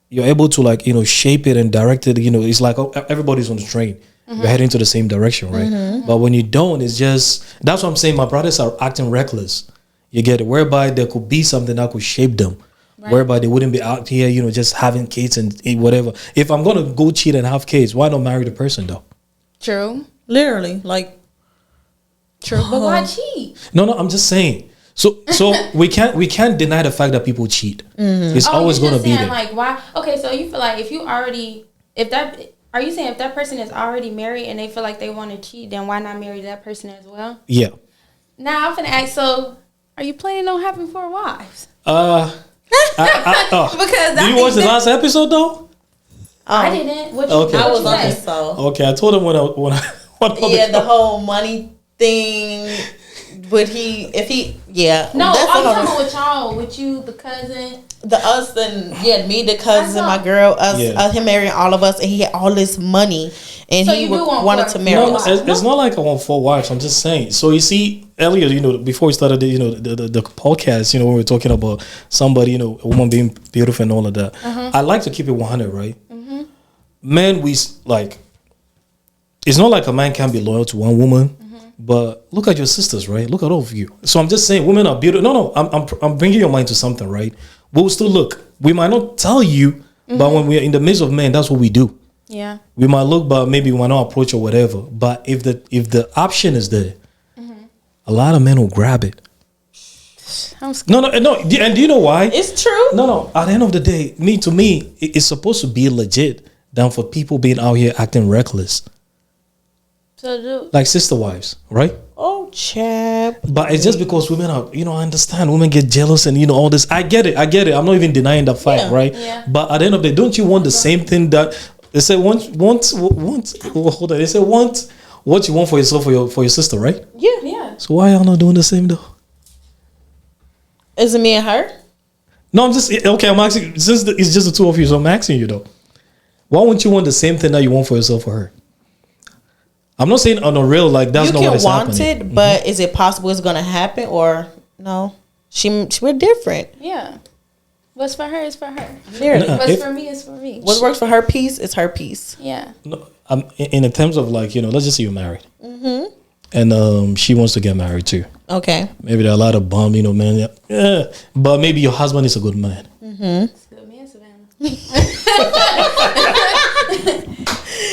you're able to shape it and direct it. It's like everybody's on the train. We're heading to the same direction, right? But when you don't, it's just, that's what I'm saying. My brothers are acting reckless. You get it? Whereby there could be something that could shape them. Right. Whereby they wouldn't be out here, just having kids and whatever. If I'm going to go cheat and have kids, why not marry the person though? True. Literally. Like, true. But why cheat? No, I'm just saying. So we can't deny the fact that people cheat. It's always going to be there. Like, why? Okay, so you feel like are you saying if that person is already married and they feel like they want to cheat, then why not marry that person as well? Yeah. Now I'm gonna ask. So, are you planning on having 4 wives? Because did you watch the last episode though? I didn't. I was on it. So okay, I told him when I the whole money thing. Would he? If he? Yeah. No, I'm talking with y'all, with you, the cousin, us, and me, the cousin, my girl, him marrying all of us, and he had all this money, and so he wanted to marry. No, it's not like I want 4 wives. I'm just saying. So you see, earlier, before we started, the podcast, when we were talking about somebody, a woman being beautiful and all of that. I like to keep it 100, right? Men, it's not like a man can be loyal to one woman. But look at your sisters, right? Look at all of you. So I'm just saying, women are beautiful. No, I'm bringing your mind to something, right? We'll still look. We might not tell you, but when we're in the midst of men, that's what we do. Yeah. We might look, but maybe we might not approach or whatever. But if the option is there, a lot of men will grab it. I'm scared. No. And do you know why? It's true. No. At the end of the day, to me, it's supposed to be legit than for people being out here acting reckless. Like sister wives, right? Oh, chap. But it's just because women are, I understand women get jealous and all this. I get it. I'm not even denying the fact, right? Yeah. But at the end of the day, don't you want the same thing that they say want? Hold on. They say want what you want for yourself for your sister, right? Yeah. So why y'all not doing the same though? Is it me and her? No, I'm just okay. I'm asking since it's just the two of you, so I'm asking you though. Why wouldn't you want the same thing that you want for yourself for her? I'm not saying on a real that's not what is happening. You can want it, but is it possible it's going to happen or no? We're different. Yeah. What's for her is for her. What's for me is for me. What works for her piece is her piece. Yeah. No, in terms of let's just say you're married, and she wants to get married too. Okay. Maybe there are a lot of bum, men. Yeah, but maybe your husband is a good man. It's a good man, Savannah.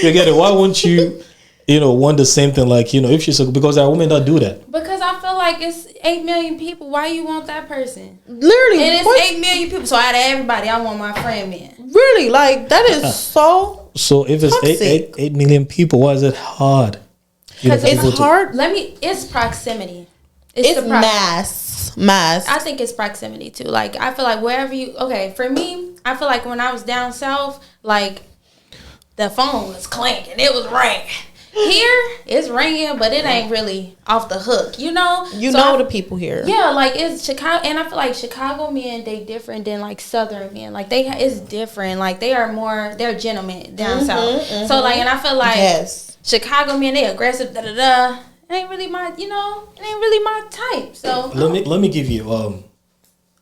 You get it? Why wouldn't you? Want the same thing if she's because there are women that do that. Because I feel like it's 8 million people. Why you want that person? Literally. And it's 8 million people. So out of everybody, I want my friend man. Really? That is so So if it's 8 million people, why is it hard? Because it's hard. It's proximity. It's mass. I think it's proximity too. I feel like wherever for me, I feel like when I was down south, the phone was clanking. It was ringing. Here it's ringing, but it ain't really off the hook. You know. The people here. Yeah, like it's Chicago, and I feel like Chicago men, they different than like Southern men. Like it's different. Like they're gentlemen down south. So like, and I feel like Chicago men, they aggressive. Da da da. It ain't really my, it ain't really my type. So let me give you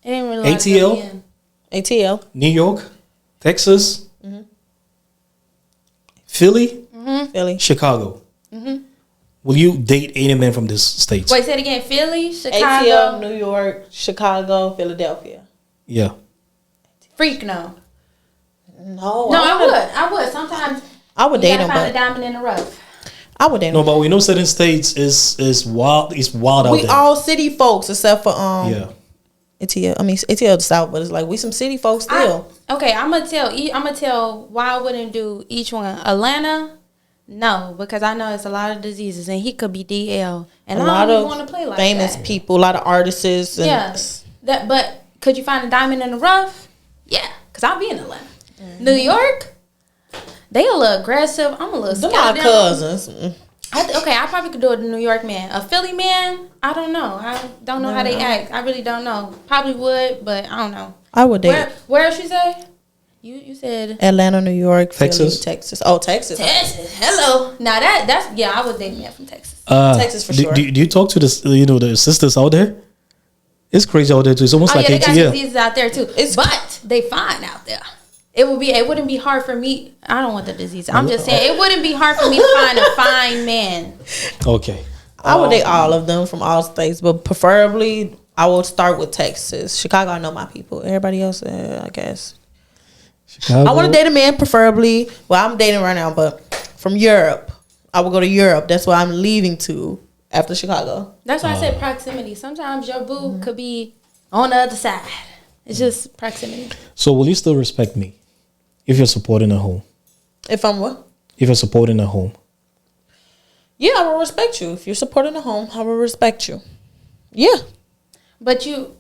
it ain't really ATL, ATL, New York, Texas, Philly, Philly, Chicago. Will you date any man from this states? Wait, say it again. Philly, Chicago, ATL, New York, Chicago, Philadelphia. Yeah. Freak no. No, I would. Sometimes I would date him, find but a diamond in the rough. I would date him. No, but we know certain states is wild. It's wild out We there. all city folks except for Yeah. ATL. I mean ATL the South, but it's like we some city folks still. I'm gonna tell why I wouldn't do each one. Atlanta, no, because I know it's a lot of diseases, and he could be DL, and a I lot don't of want to play like famous that. people, a lot of artists. And Yes, but could you find a diamond in the rough? Yeah, because I'll be in Atlanta. New York, they a little aggressive. I'm a little they're scared. my cousins. I probably could do a New York man. A Philly man, I don't know. I don't know how they act. I really don't know. Probably would, but I don't know. I would date. Where she say? You said Atlanta, New York, Texas. Philly, Texas. Oh, Texas. Texas. Hello. Now that's I would date man from Texas. Texas for sure. Do you talk to the sisters out there? It's crazy out there too. It's almost like they got ATL. diseases out there too. But they fine out there. It wouldn't be hard for me. I don't want the disease. I'm just saying it wouldn't be hard for me to find a fine man. Okay. I would date all of them from all states, but preferably I would start with Texas. Chicago, I know my people. Everybody else, I guess. Chicago. I want to date a man, preferably. Well, I'm dating right now, but from Europe. I would go to Europe. That's where I'm leaving to after Chicago. That's why I said proximity. Sometimes your boo could be on the other side. It's just proximity. So will you still respect me if you're supporting a home? If I'm what? If you're supporting a home. Yeah, I will respect you. If you're supporting a home, I will respect you. Yeah. But you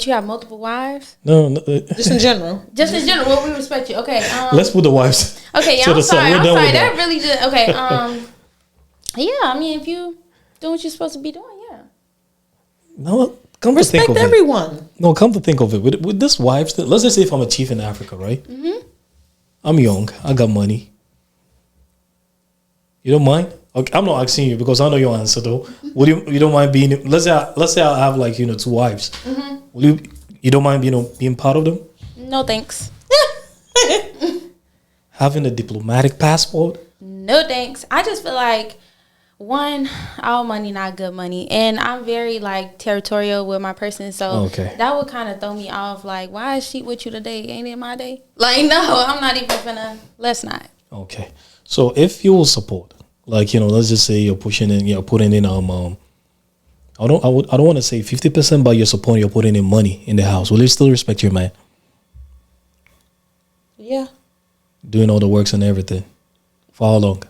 have multiple wives? No. Just in general. Just in general, well, we respect you. Okay. Let's put the wives. Okay, yeah, to I'm the side. sorry. We're I'm done sorry. with That really just okay. Yeah, I mean, if you doing what you're supposed to be doing, yeah. No, come Respect to think of everyone. it. No, come to think of it. With this wives, let's just say if I'm a chief in Africa, right? Mm-hmm. I'm young. I got money. You don't mind? Okay, I'm not asking you because I know your answer though. Would you don't mind being? Let's say I have like 2 wives. Mm-hmm. Will you don't mind being part of them? No thanks. Having a diplomatic passport? No thanks. I just feel like one, all money not good money, and I'm very like territorial with my person, so that would kind of throw me off. Like, why is she with you today? Ain't it my day? Like, no, I'm not even gonna. Let's not. Okay, so if you will support, like let's just say you're putting in I don't want to say 50%, but you're supporting, you're putting in money in the house. Will you still respect your man? Yeah. Doing all the works and everything. For how long?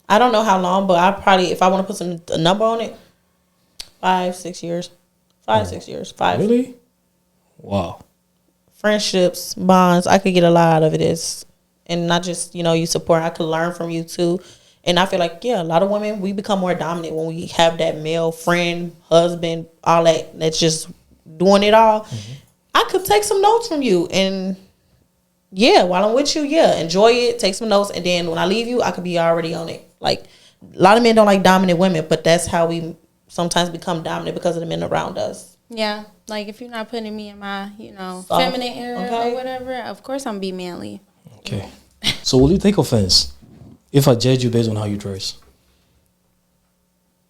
I don't know how long, but I probably, if I want to put a number on it, 5, 6 years. 6 years. 5. Really? Wow. Friendships, bonds, I could get a lot out of it. And not just, you support. I could learn from you too. And I feel like, a lot of women, we become more dominant when we have that male friend, husband, all that's just doing it all. Mm-hmm. I could take some notes from you and while I'm with you, enjoy it, take some notes, and then when I leave you, I could be already on it. Like, a lot of men don't like dominant women, but that's how we sometimes become dominant because of the men around us. Yeah, like if you're not putting me in my, Soft. feminine area or whatever, of course I'm be manly. Okay. So will you take offense if I judge you based on how you dress?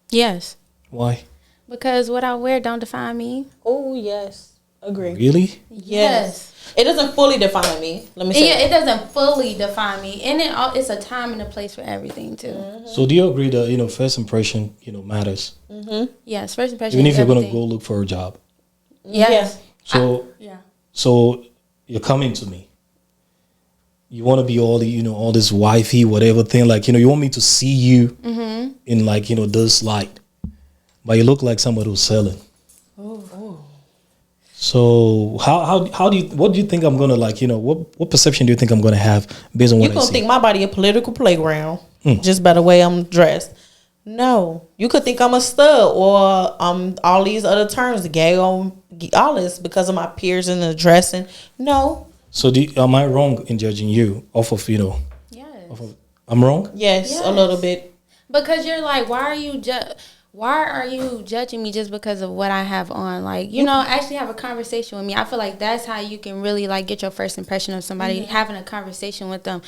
Yes. Why? Because what I wear don't define me. Oh, yes. Agree. Really? Yes. It doesn't fully define me. Let me say that. It doesn't fully define me. And it's a time and a place for everything, too. Mm-hmm. So do you agree that, first impression, matters? Mm-hmm. Yes, first impression. Even if you're going to go look for a job. Yes. So, So you're coming to me. You want to be all the, all this wifey, whatever thing. Like, you want me to see you in like, this light. But you look like somebody who's selling. Oh. So how do you, what do you think I'm gonna like, what perception do you think I'm gonna have based on what You I gonna see? think my body a political playground just by the way I'm dressed. No, you could think I'm a stud or all these other terms, gay or all this because of my peers and the dressing. No. So am I wrong in judging you off of, Yes. I'm wrong? Yes, a little bit. Because you're like, why are you judging me just because of what I have on? Like, actually have a conversation with me. I feel like that's how you can really like get your first impression of somebody, having a conversation with them.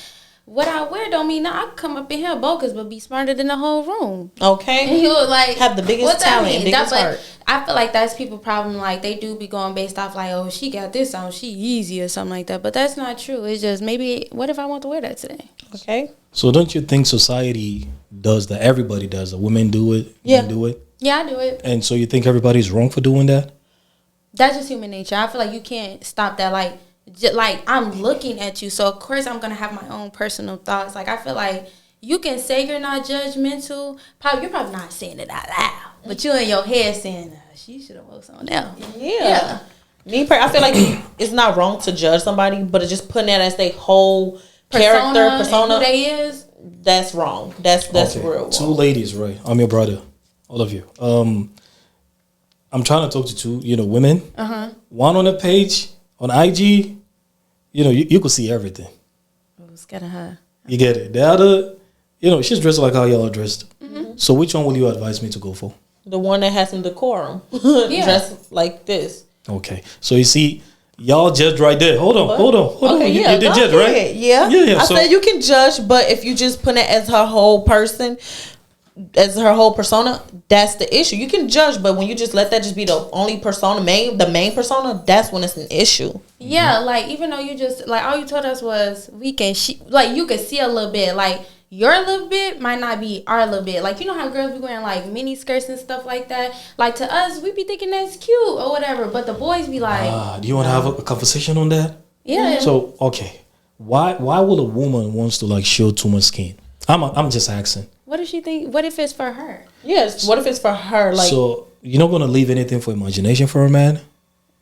What I wear don't mean I can come up in here bogus but be smarter than the whole room. Okay. And you like have the biggest talent and biggest heart. I feel like that's people's problem. Like they do be going based off like, oh, she got this on, she easy or something like that. But that's not true. It's just maybe what if I want to wear that today? Okay. So don't you think society does that? Everybody does that. Women do it. Yeah. Men do it. Yeah, I do it. And so you think everybody's wrong for doing that? That's just human nature. I feel like you can't stop that. Like I'm looking at you, so of course I'm gonna have my own personal thoughts. Like I feel like you can say you're not judgmental. You're probably not saying it out loud, but you're in your head saying, "She should have woke someone else." Yeah. I feel like it's not wrong to judge somebody, but it's just putting that as their whole persona, who they is. That's wrong. That's Okay. real wrong. Two ladies, right? I'm your brother, all of you. I'm trying to talk to two, women. One on the page on IG, you could see everything. Oh, scared of her. You get it. The other, she's dressed like how y'all are dressed. So which one would you advise me to go for? The one that has some decorum. Yeah. Dressed like this. Okay. So you see, y'all judged right there. Hold on. Okay, You yeah, did go judge, ahead. right? Yeah. I So said you can judge, but if you just put it as her whole person, as her whole persona, that's the issue. You can judge, but when you just let that just be the only persona, the main persona, that's when it's an issue. Yeah, like even though you just like all you told us was you could see a little bit, like your little bit might not be our little bit. Like how girls be wearing like mini skirts and stuff like that. Like to us, we be thinking that's cute or whatever, but the boys be like, do you want to have a conversation on that? Yeah. So okay, why will a woman wants to like show too much skin? I'm just asking. What if she think? What if it's for her? Yes. What if it's for her? Like, so you're not gonna leave anything for imagination for a man?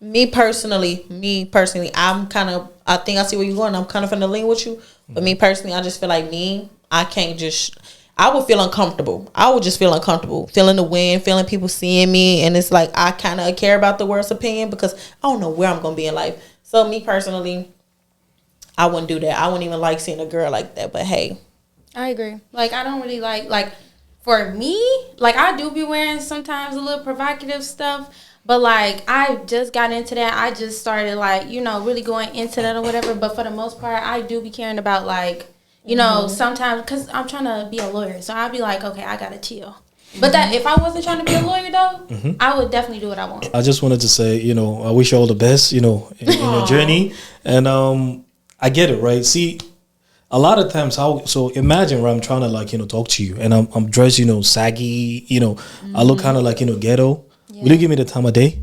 Me personally, I think I see where you're going. I'm kind of finna lean with you. But me personally, I just feel like I would feel uncomfortable. I would just feel uncomfortable. Feeling the wind, feeling people seeing me. And it's like, I kind of care about the world's opinion because I don't know where I'm going to be in life. So me personally, I wouldn't do that. I wouldn't even like seeing a girl like that. But hey. I agree. Like, I don't really like for me, like I do be wearing sometimes a little provocative stuff. But, like, I just got into that. I just started, like, really going into that or whatever. But for the most part, I do be caring about, like, sometimes, because I'm trying to be a lawyer. So I'd be like, okay, I got to chill. But that if I wasn't trying to be a lawyer, though, I would definitely do what I want. I just wanted to say, I wish you all the best, in your journey. And I get it, right? See, a lot of times, so imagine where I'm trying to, like, talk to you. And I'm dressed, saggy, I look kind of like, ghetto. Yeah. Will you give me the time of day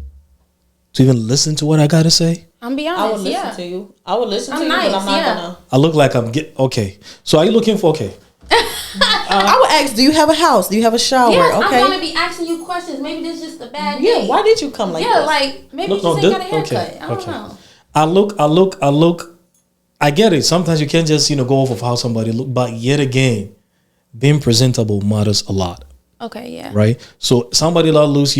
to even listen to what I gotta say? I'm be honest. I would listen to you. I would listen to you, nice, but I'm not gonna. I look like okay. So are you looking for I would ask, do you have a house? Do you have a shower? Yes, okay. I'm gonna be asking you questions. Maybe this is just a bad day. Yeah, why did you come like this? Yeah, like maybe you just ain't got a haircut. I don't know. I look. I get it. Sometimes you can't just go off of how somebody look, but yet again, being presentable matters a lot. Okay, yeah. Right? So somebody that looks,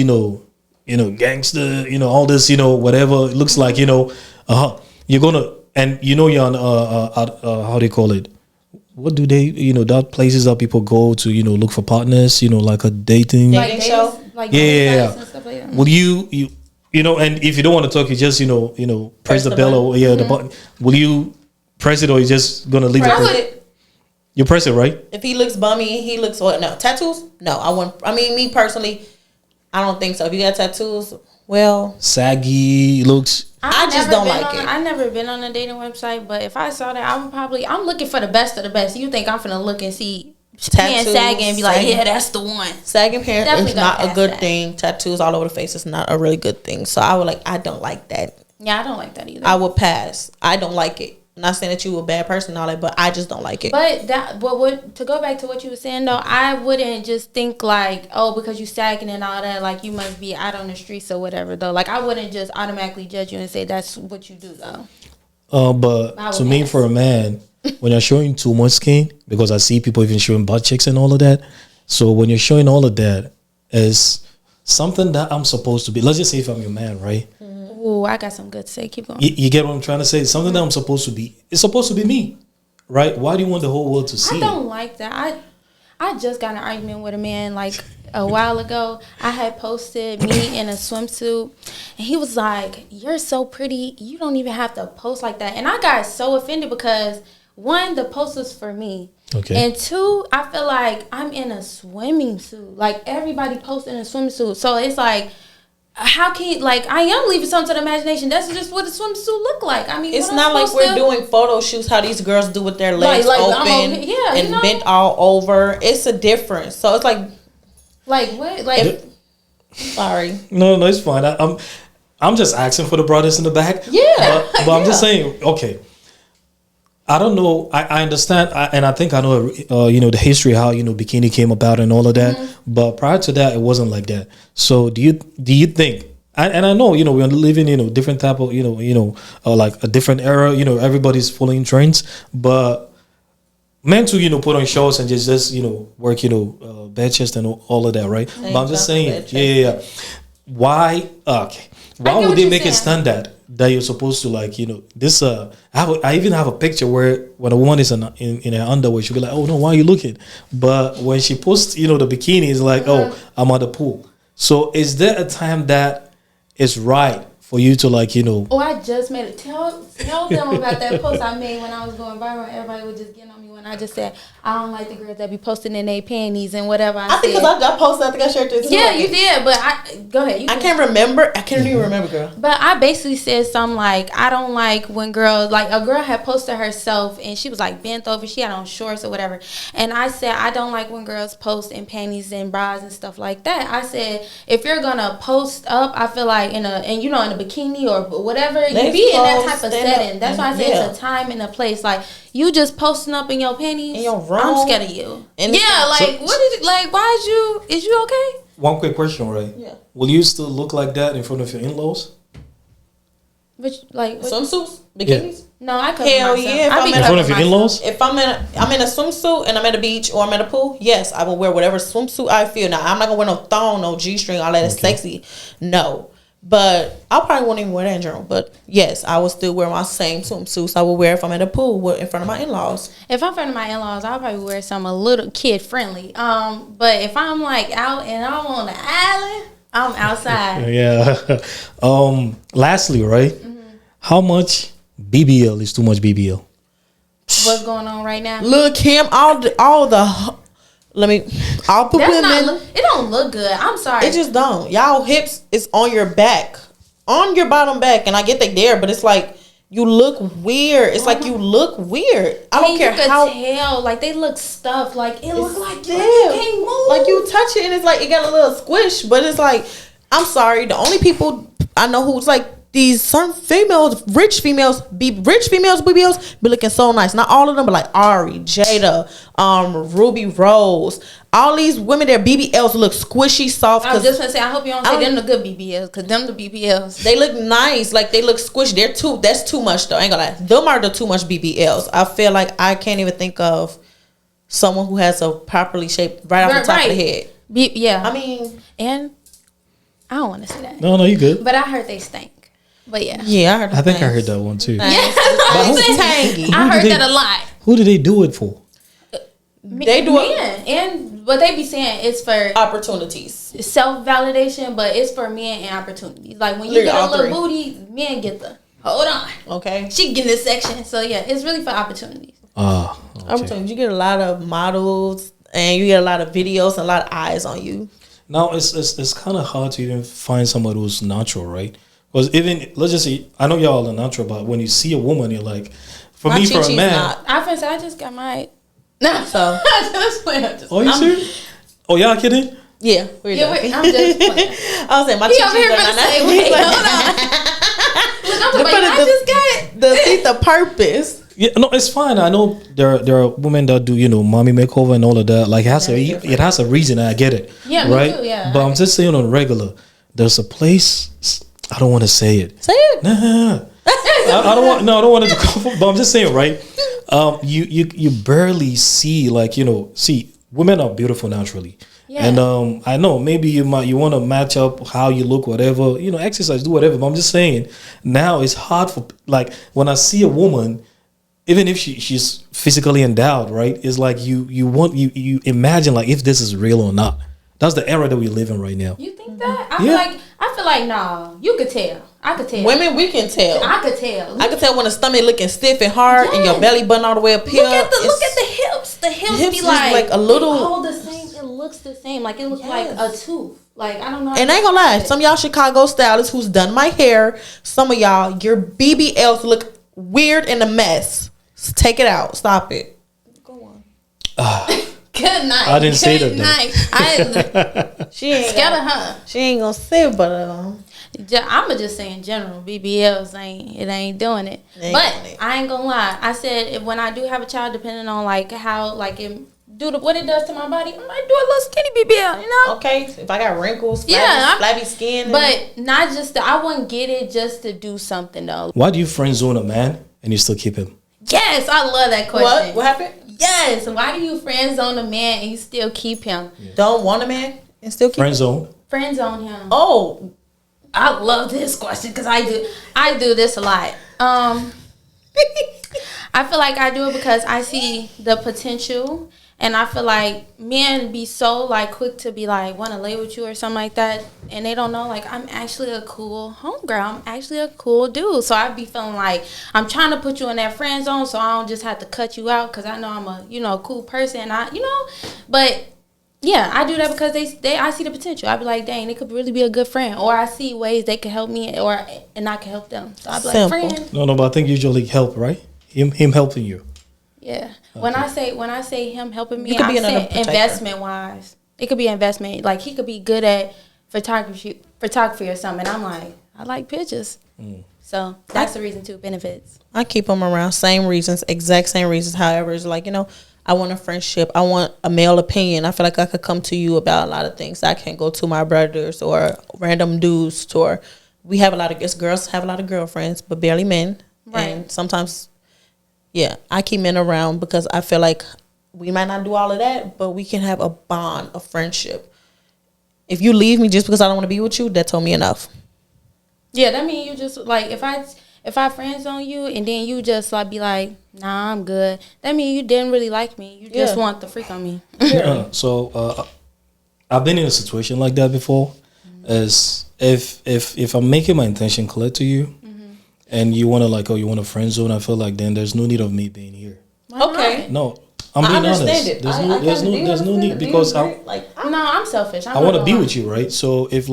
gangster, all this, whatever it looks like, you're gonna, and you're on how they call it? What do they, that places that people go to, look for partners, like a dating show? Like yeah. and stuff like that. Will you and if you don't want to talk, you just, press the bell or the button. Will you press it or you just gonna leave it? You press it, right? If he looks bummy, he looks what? No tattoos? No, I wouldn't. I mean, me personally, I don't think so. If you got tattoos, well, saggy looks. I just don't like it. I've never been on a dating website, but if I saw that, I would probably. I'm looking for the best of the best. You think I'm finna look and see tattoos sagging and be like, yeah, that's the one. Sagging hair is not a good thing. Tattoos all over the face is not a really good thing. So I don't like that. Yeah, I don't like that either. I would pass. I don't like it. not saying that you a bad person and all that, but I just don't like it. But to go back to what you were saying though, I wouldn't just think like, oh, because you sagging and all that, like you must be out on the streets or whatever though. Like I wouldn't just automatically judge you and say that's what you do though. But to me, for a man, when you're showing too much skin, because I see people even showing butt cheeks and all of that. So when you're showing all of that, is something that I'm supposed to be. Let's just say if I'm your man, right? Ooh, I got some good to say. Keep going. You get what I'm trying to say? Something that I'm supposed to be. It's supposed to be me, right? Why do you want the whole world to see? I don't like that. I just got in an argument with a man like a while ago. I had posted me in a swimsuit, and he was like, "You're so pretty. You don't even have to post like that." And I got so offended because one, the post was for me. Okay. And two, I feel like I'm in a swimming suit. Like everybody posts in a swimsuit, so it's like, how can you, like, I am leaving something to the imagination. That's just what a swimsuit look like. I mean, it's not like we're doing photo shoots how these girls do with their legs like open and bent all over. It's a difference. So it's like what? Like, sorry. No, it's fine. I'm just asking for the brothers in the back. Yeah. But I'm just saying, okay. I don't know. I understand, and I think I know. The history how bikini came about and all of that. Mm-hmm. But prior to that, it wasn't like that. So do you think? And I know we're living different type of like a different era. Everybody's following trends, but meant to put on shows and just work bed chest and all of that, right? But I'm just saying, yeah. Why? Okay. Why would they make it standard that you're supposed to this? I even have a picture where when a woman is in her underwear, she'll be like, "Oh no, why are you looking?" But when she posts, the bikini, is like, "Oh, I'm at the pool." So is there a time that is right for you to Oh, I just made it. Tell them about that post I made when I was going viral. Everybody was just getting on me when I just said I don't like the girls that be posting in their panties and whatever. I think because I posted. I think I shared this. Yeah, you did. But go ahead. I can't remember. I can't even remember, girl. But I basically said something like, I don't like when girls, like a girl had posted herself and she was like bent over. She had on shorts or whatever. And I said, I don't like when girls post in panties and bras and stuff like that. I said, if you're gonna post up, I feel like in a bikini or whatever, you be in that type of setting. That's why I say it's a time and a place. Like you just posting up in your panties, in your room, I'm scared of you. And why is you okay? One quick question, right? Yeah. Will you still look like that in front of your in-laws? Swimsuits, bikinis? Yeah. No, I cover Hell myself. yeah! In front of your in-laws? If I'm in a swimsuit and I'm at a beach or I'm at a pool, yes, I will wear whatever swimsuit I feel. Now I'm not gonna wear no thong, no G-string, all that is sexy. No. But I probably won't even wear that in general. But yes, I will still wear my same swimsuits I will wear if I'm at a pool in front of my in-laws. If I'm in front of my in-laws, I'll probably wear something a little kid friendly. But if I'm like out and I'm on the island, I'm outside. Yeah. Lastly, right? Mm-hmm. How much BBL is too much BBL? What's going on right now? Look, Kim, all the. I'll put it don't look good. I'm sorry. It just don't. Y'all hips is on your back. On your bottom back. And I get they there, but it's like you look weird. It's like you look weird. I don't care how. Tell, like they look stuffed. Like it looks like you can't move. Like you touch it and it's like it got a little squish. But it's like, I'm sorry. The only people I know who's like these certain females, rich females, BBLs be looking so nice. Not all of them, but like Ari, Jada, Ruby Rose. All these women, their BBLs look squishy, soft. I was just gonna say, I hope you don't say them the good BBLs, cause them the BBLs. They look nice, like they look squishy. That's too much though. I ain't gonna lie. Them are the too much BBLs. I feel like I can't even think of someone who has a properly shaped right off the top of the head. Yeah, I mean, and I don't want to say that. No, you good. But I heard they stink. But yeah, I think I heard that one too. Yeah, I heard that a lot. Who do they do it for? They do it, but they be saying it's for opportunities, self-validation, but it's for men and opportunities. Like when you get a little booty, men get the hold on. Okay, she get in this section. So yeah, it's really for opportunities. Okay. Opportunities. You get a lot of models, and you get a lot of videos and a lot of eyes on you. Now it's kind of hard to even find somebody who's natural, right? Because even, let's just say, I know y'all are natural, but when you see a woman, you're like, for a man. I just got my. No, so. Oh, you serious? Oh, y'all kidding? Yeah, I'm just playing. I was saying, my chichis are not natural. Wait, hold on. Look, I'm like, I just got the purpose. Yeah, no, it's fine. I know there are women that do, mommy makeover and all of that. Like it has a reason. I get it. Yeah, right? me too, yeah. But I'm just saying on regular. There's a place. I don't want to say it. Say it. Nah. I don't want. No, I don't want it to go. But I'm just saying, right? You barely see see women are beautiful naturally. Yeah. And I know maybe you want to match up how you look, whatever, exercise, do whatever. But I'm just saying now it's hard for when I see a woman, even if she's physically endowed, right? It's like you imagine like if this is real or not. That's the era that we live in right now. You think that? I feel like nah. You could tell. I could tell. Women, we can tell. I could tell. I could tell when the stomach looking stiff and hard, and your belly button all the way up here. Look at the hips. The hips be like a little. All the same. It looks the same. Like it looks like a tooth. Like I don't know. And I ain't gonna lie, some of y'all Chicago stylists who's done my hair, some of y'all, your BBLs look weird and a mess. Take it out. Stop it. Go on. Good night. I didn't say that. Good night. She ain't scared of her. She ain't gonna say it, but I'ma just say in general, BBLs ain't doing it. But I ain't gonna lie. I said when I do have a child, depending on how what it does to my body, I might do a little skinny BBL. Okay, if I got wrinkles, flabby skin, but not just. I wouldn't get it just to do something though. Why do you friend zone a man and you still keep him? Yes, I love that question. What happened? Yes. Why do you friend zone a man and you still keep him? Yeah. Don't want a man and still keep friend zone. Friend zone him. Oh, I love this question because I do this a lot. I feel like I do it because I see the potential, and I feel like men be so quick to be want to lay with you or something like that, and they don't know I'm actually a cool homegirl. I'm actually a cool dude. So I be feeling like I'm trying to put you in that friend zone, so I don't just have to cut you out because I know I'm a cool person. But. Yeah, I do that because I see the potential. I be like, dang, they could really be a good friend, or I see ways they could help me, and I can help them. So I be like, friend. No, but I think usually help, right? Him helping you. Yeah. Okay. When I say him helping me, I'm saying investment wise. It could be investment. Like he could be good at photography or something. And I'm like, I like pictures. So that's the reason too. Benefits. I keep them around. Same reasons, exact same reasons. However, it's I want a friendship. I want a male opinion. I feel like I could come to you about a lot of things. I can't go to my brothers or random dudes. Or we have a lot of girls have a lot of girlfriends, but barely men. Right. And sometimes, I keep men around because I feel like we might not do all of that, but we can have a bond, a friendship. If you leave me just because I don't want to be with you, that told me enough. Yeah, that means you just if I friend zone you and then you just be like, nah, I'm good. That means you didn't really like me. You just want the freak on me. So I've been in a situation like that before. As if I'm making my intention clear to you, and you want to you want a friend zone, I feel like then there's no need of me being here. Okay. No, I'm being honest. It. There's no need because I'm selfish. I want to be with you, right? So if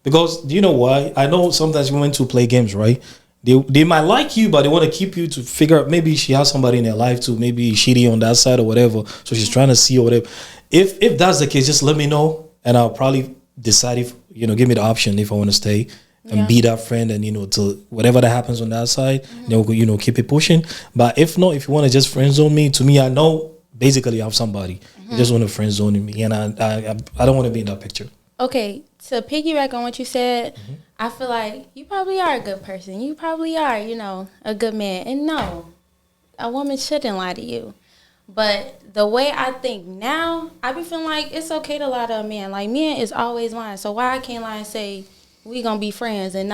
because do you know why? I know sometimes women to play games, right? They might like you, but they want to keep you to figure out maybe she has somebody in her life too, maybe shitty on that side or whatever. So she's trying to see or whatever. If that's the case, just let me know and I'll probably decide if give me the option if I want to stay and be that friend and till whatever that happens on that side, they'll keep it pushing. But if not, if you want to just friend zone me, to me I know basically I have somebody. You just want to friend zone me and I don't want to be in that picture. Okay, to piggyback on what you said, I feel like you probably are a good person. You probably are, a good man. And no, a woman shouldn't lie to you. But the way I think now, I be feeling like it's okay to lie to a man. Like, men is always lying. So why I can't lie and say we gonna be friends and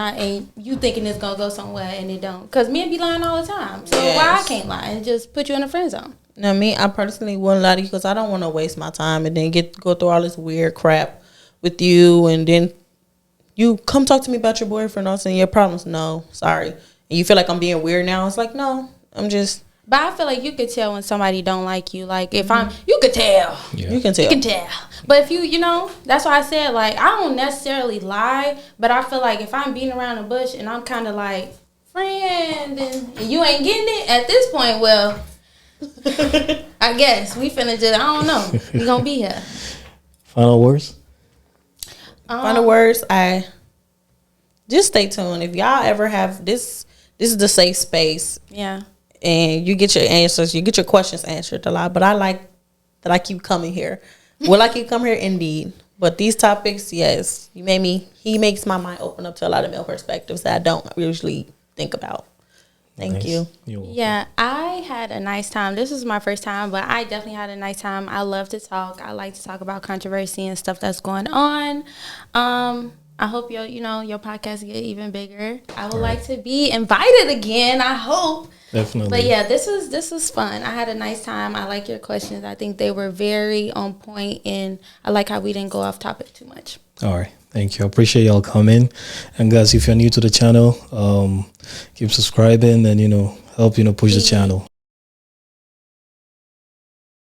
you thinking it's gonna go somewhere and it don't? Because men be lying all the time. So why I can't lie and just put you in a friend zone? Now, me, I personally wouldn't lie to you because I don't want to waste my time and then go through all this weird crap with you, and then you come talk to me about your boyfriend or saying your problems. No, sorry. And you feel like I'm being weird now. It's like, no, I'm just. But I feel like you could tell when somebody don't like you. Like if you could tell. Yeah. You can tell. You can tell. But if you that's why I said I don't necessarily lie, but I feel like if I'm beating around the bush and I'm kind of like friend and you ain't getting it at this point, well, I guess we finna just I don't know. We gonna be here. Final words. Final words. I just stay tuned. If y'all ever have this is the safe space. Yeah. and you get your answers, you get your questions answered a lot. But I like that I keep coming here. Will I keep coming here? Indeed. But these topics, yes, he makes my mind open up to a lot of male perspectives that I don't usually think about. Thank you. Yeah, I had a nice time. This was my first time, but I definitely had a nice time. I love to talk. I like to talk about controversy and stuff that's going on. I hope your podcast get even bigger. I would like to be invited again. I hope. Definitely. But yeah, this was fun. I had a nice time. I like your questions. I think they were very on point, and I like how we didn't go off topic too much. All right. Thank you. I appreciate y'all coming. And guys, if you're new to the channel, keep subscribing and, help, push the channel.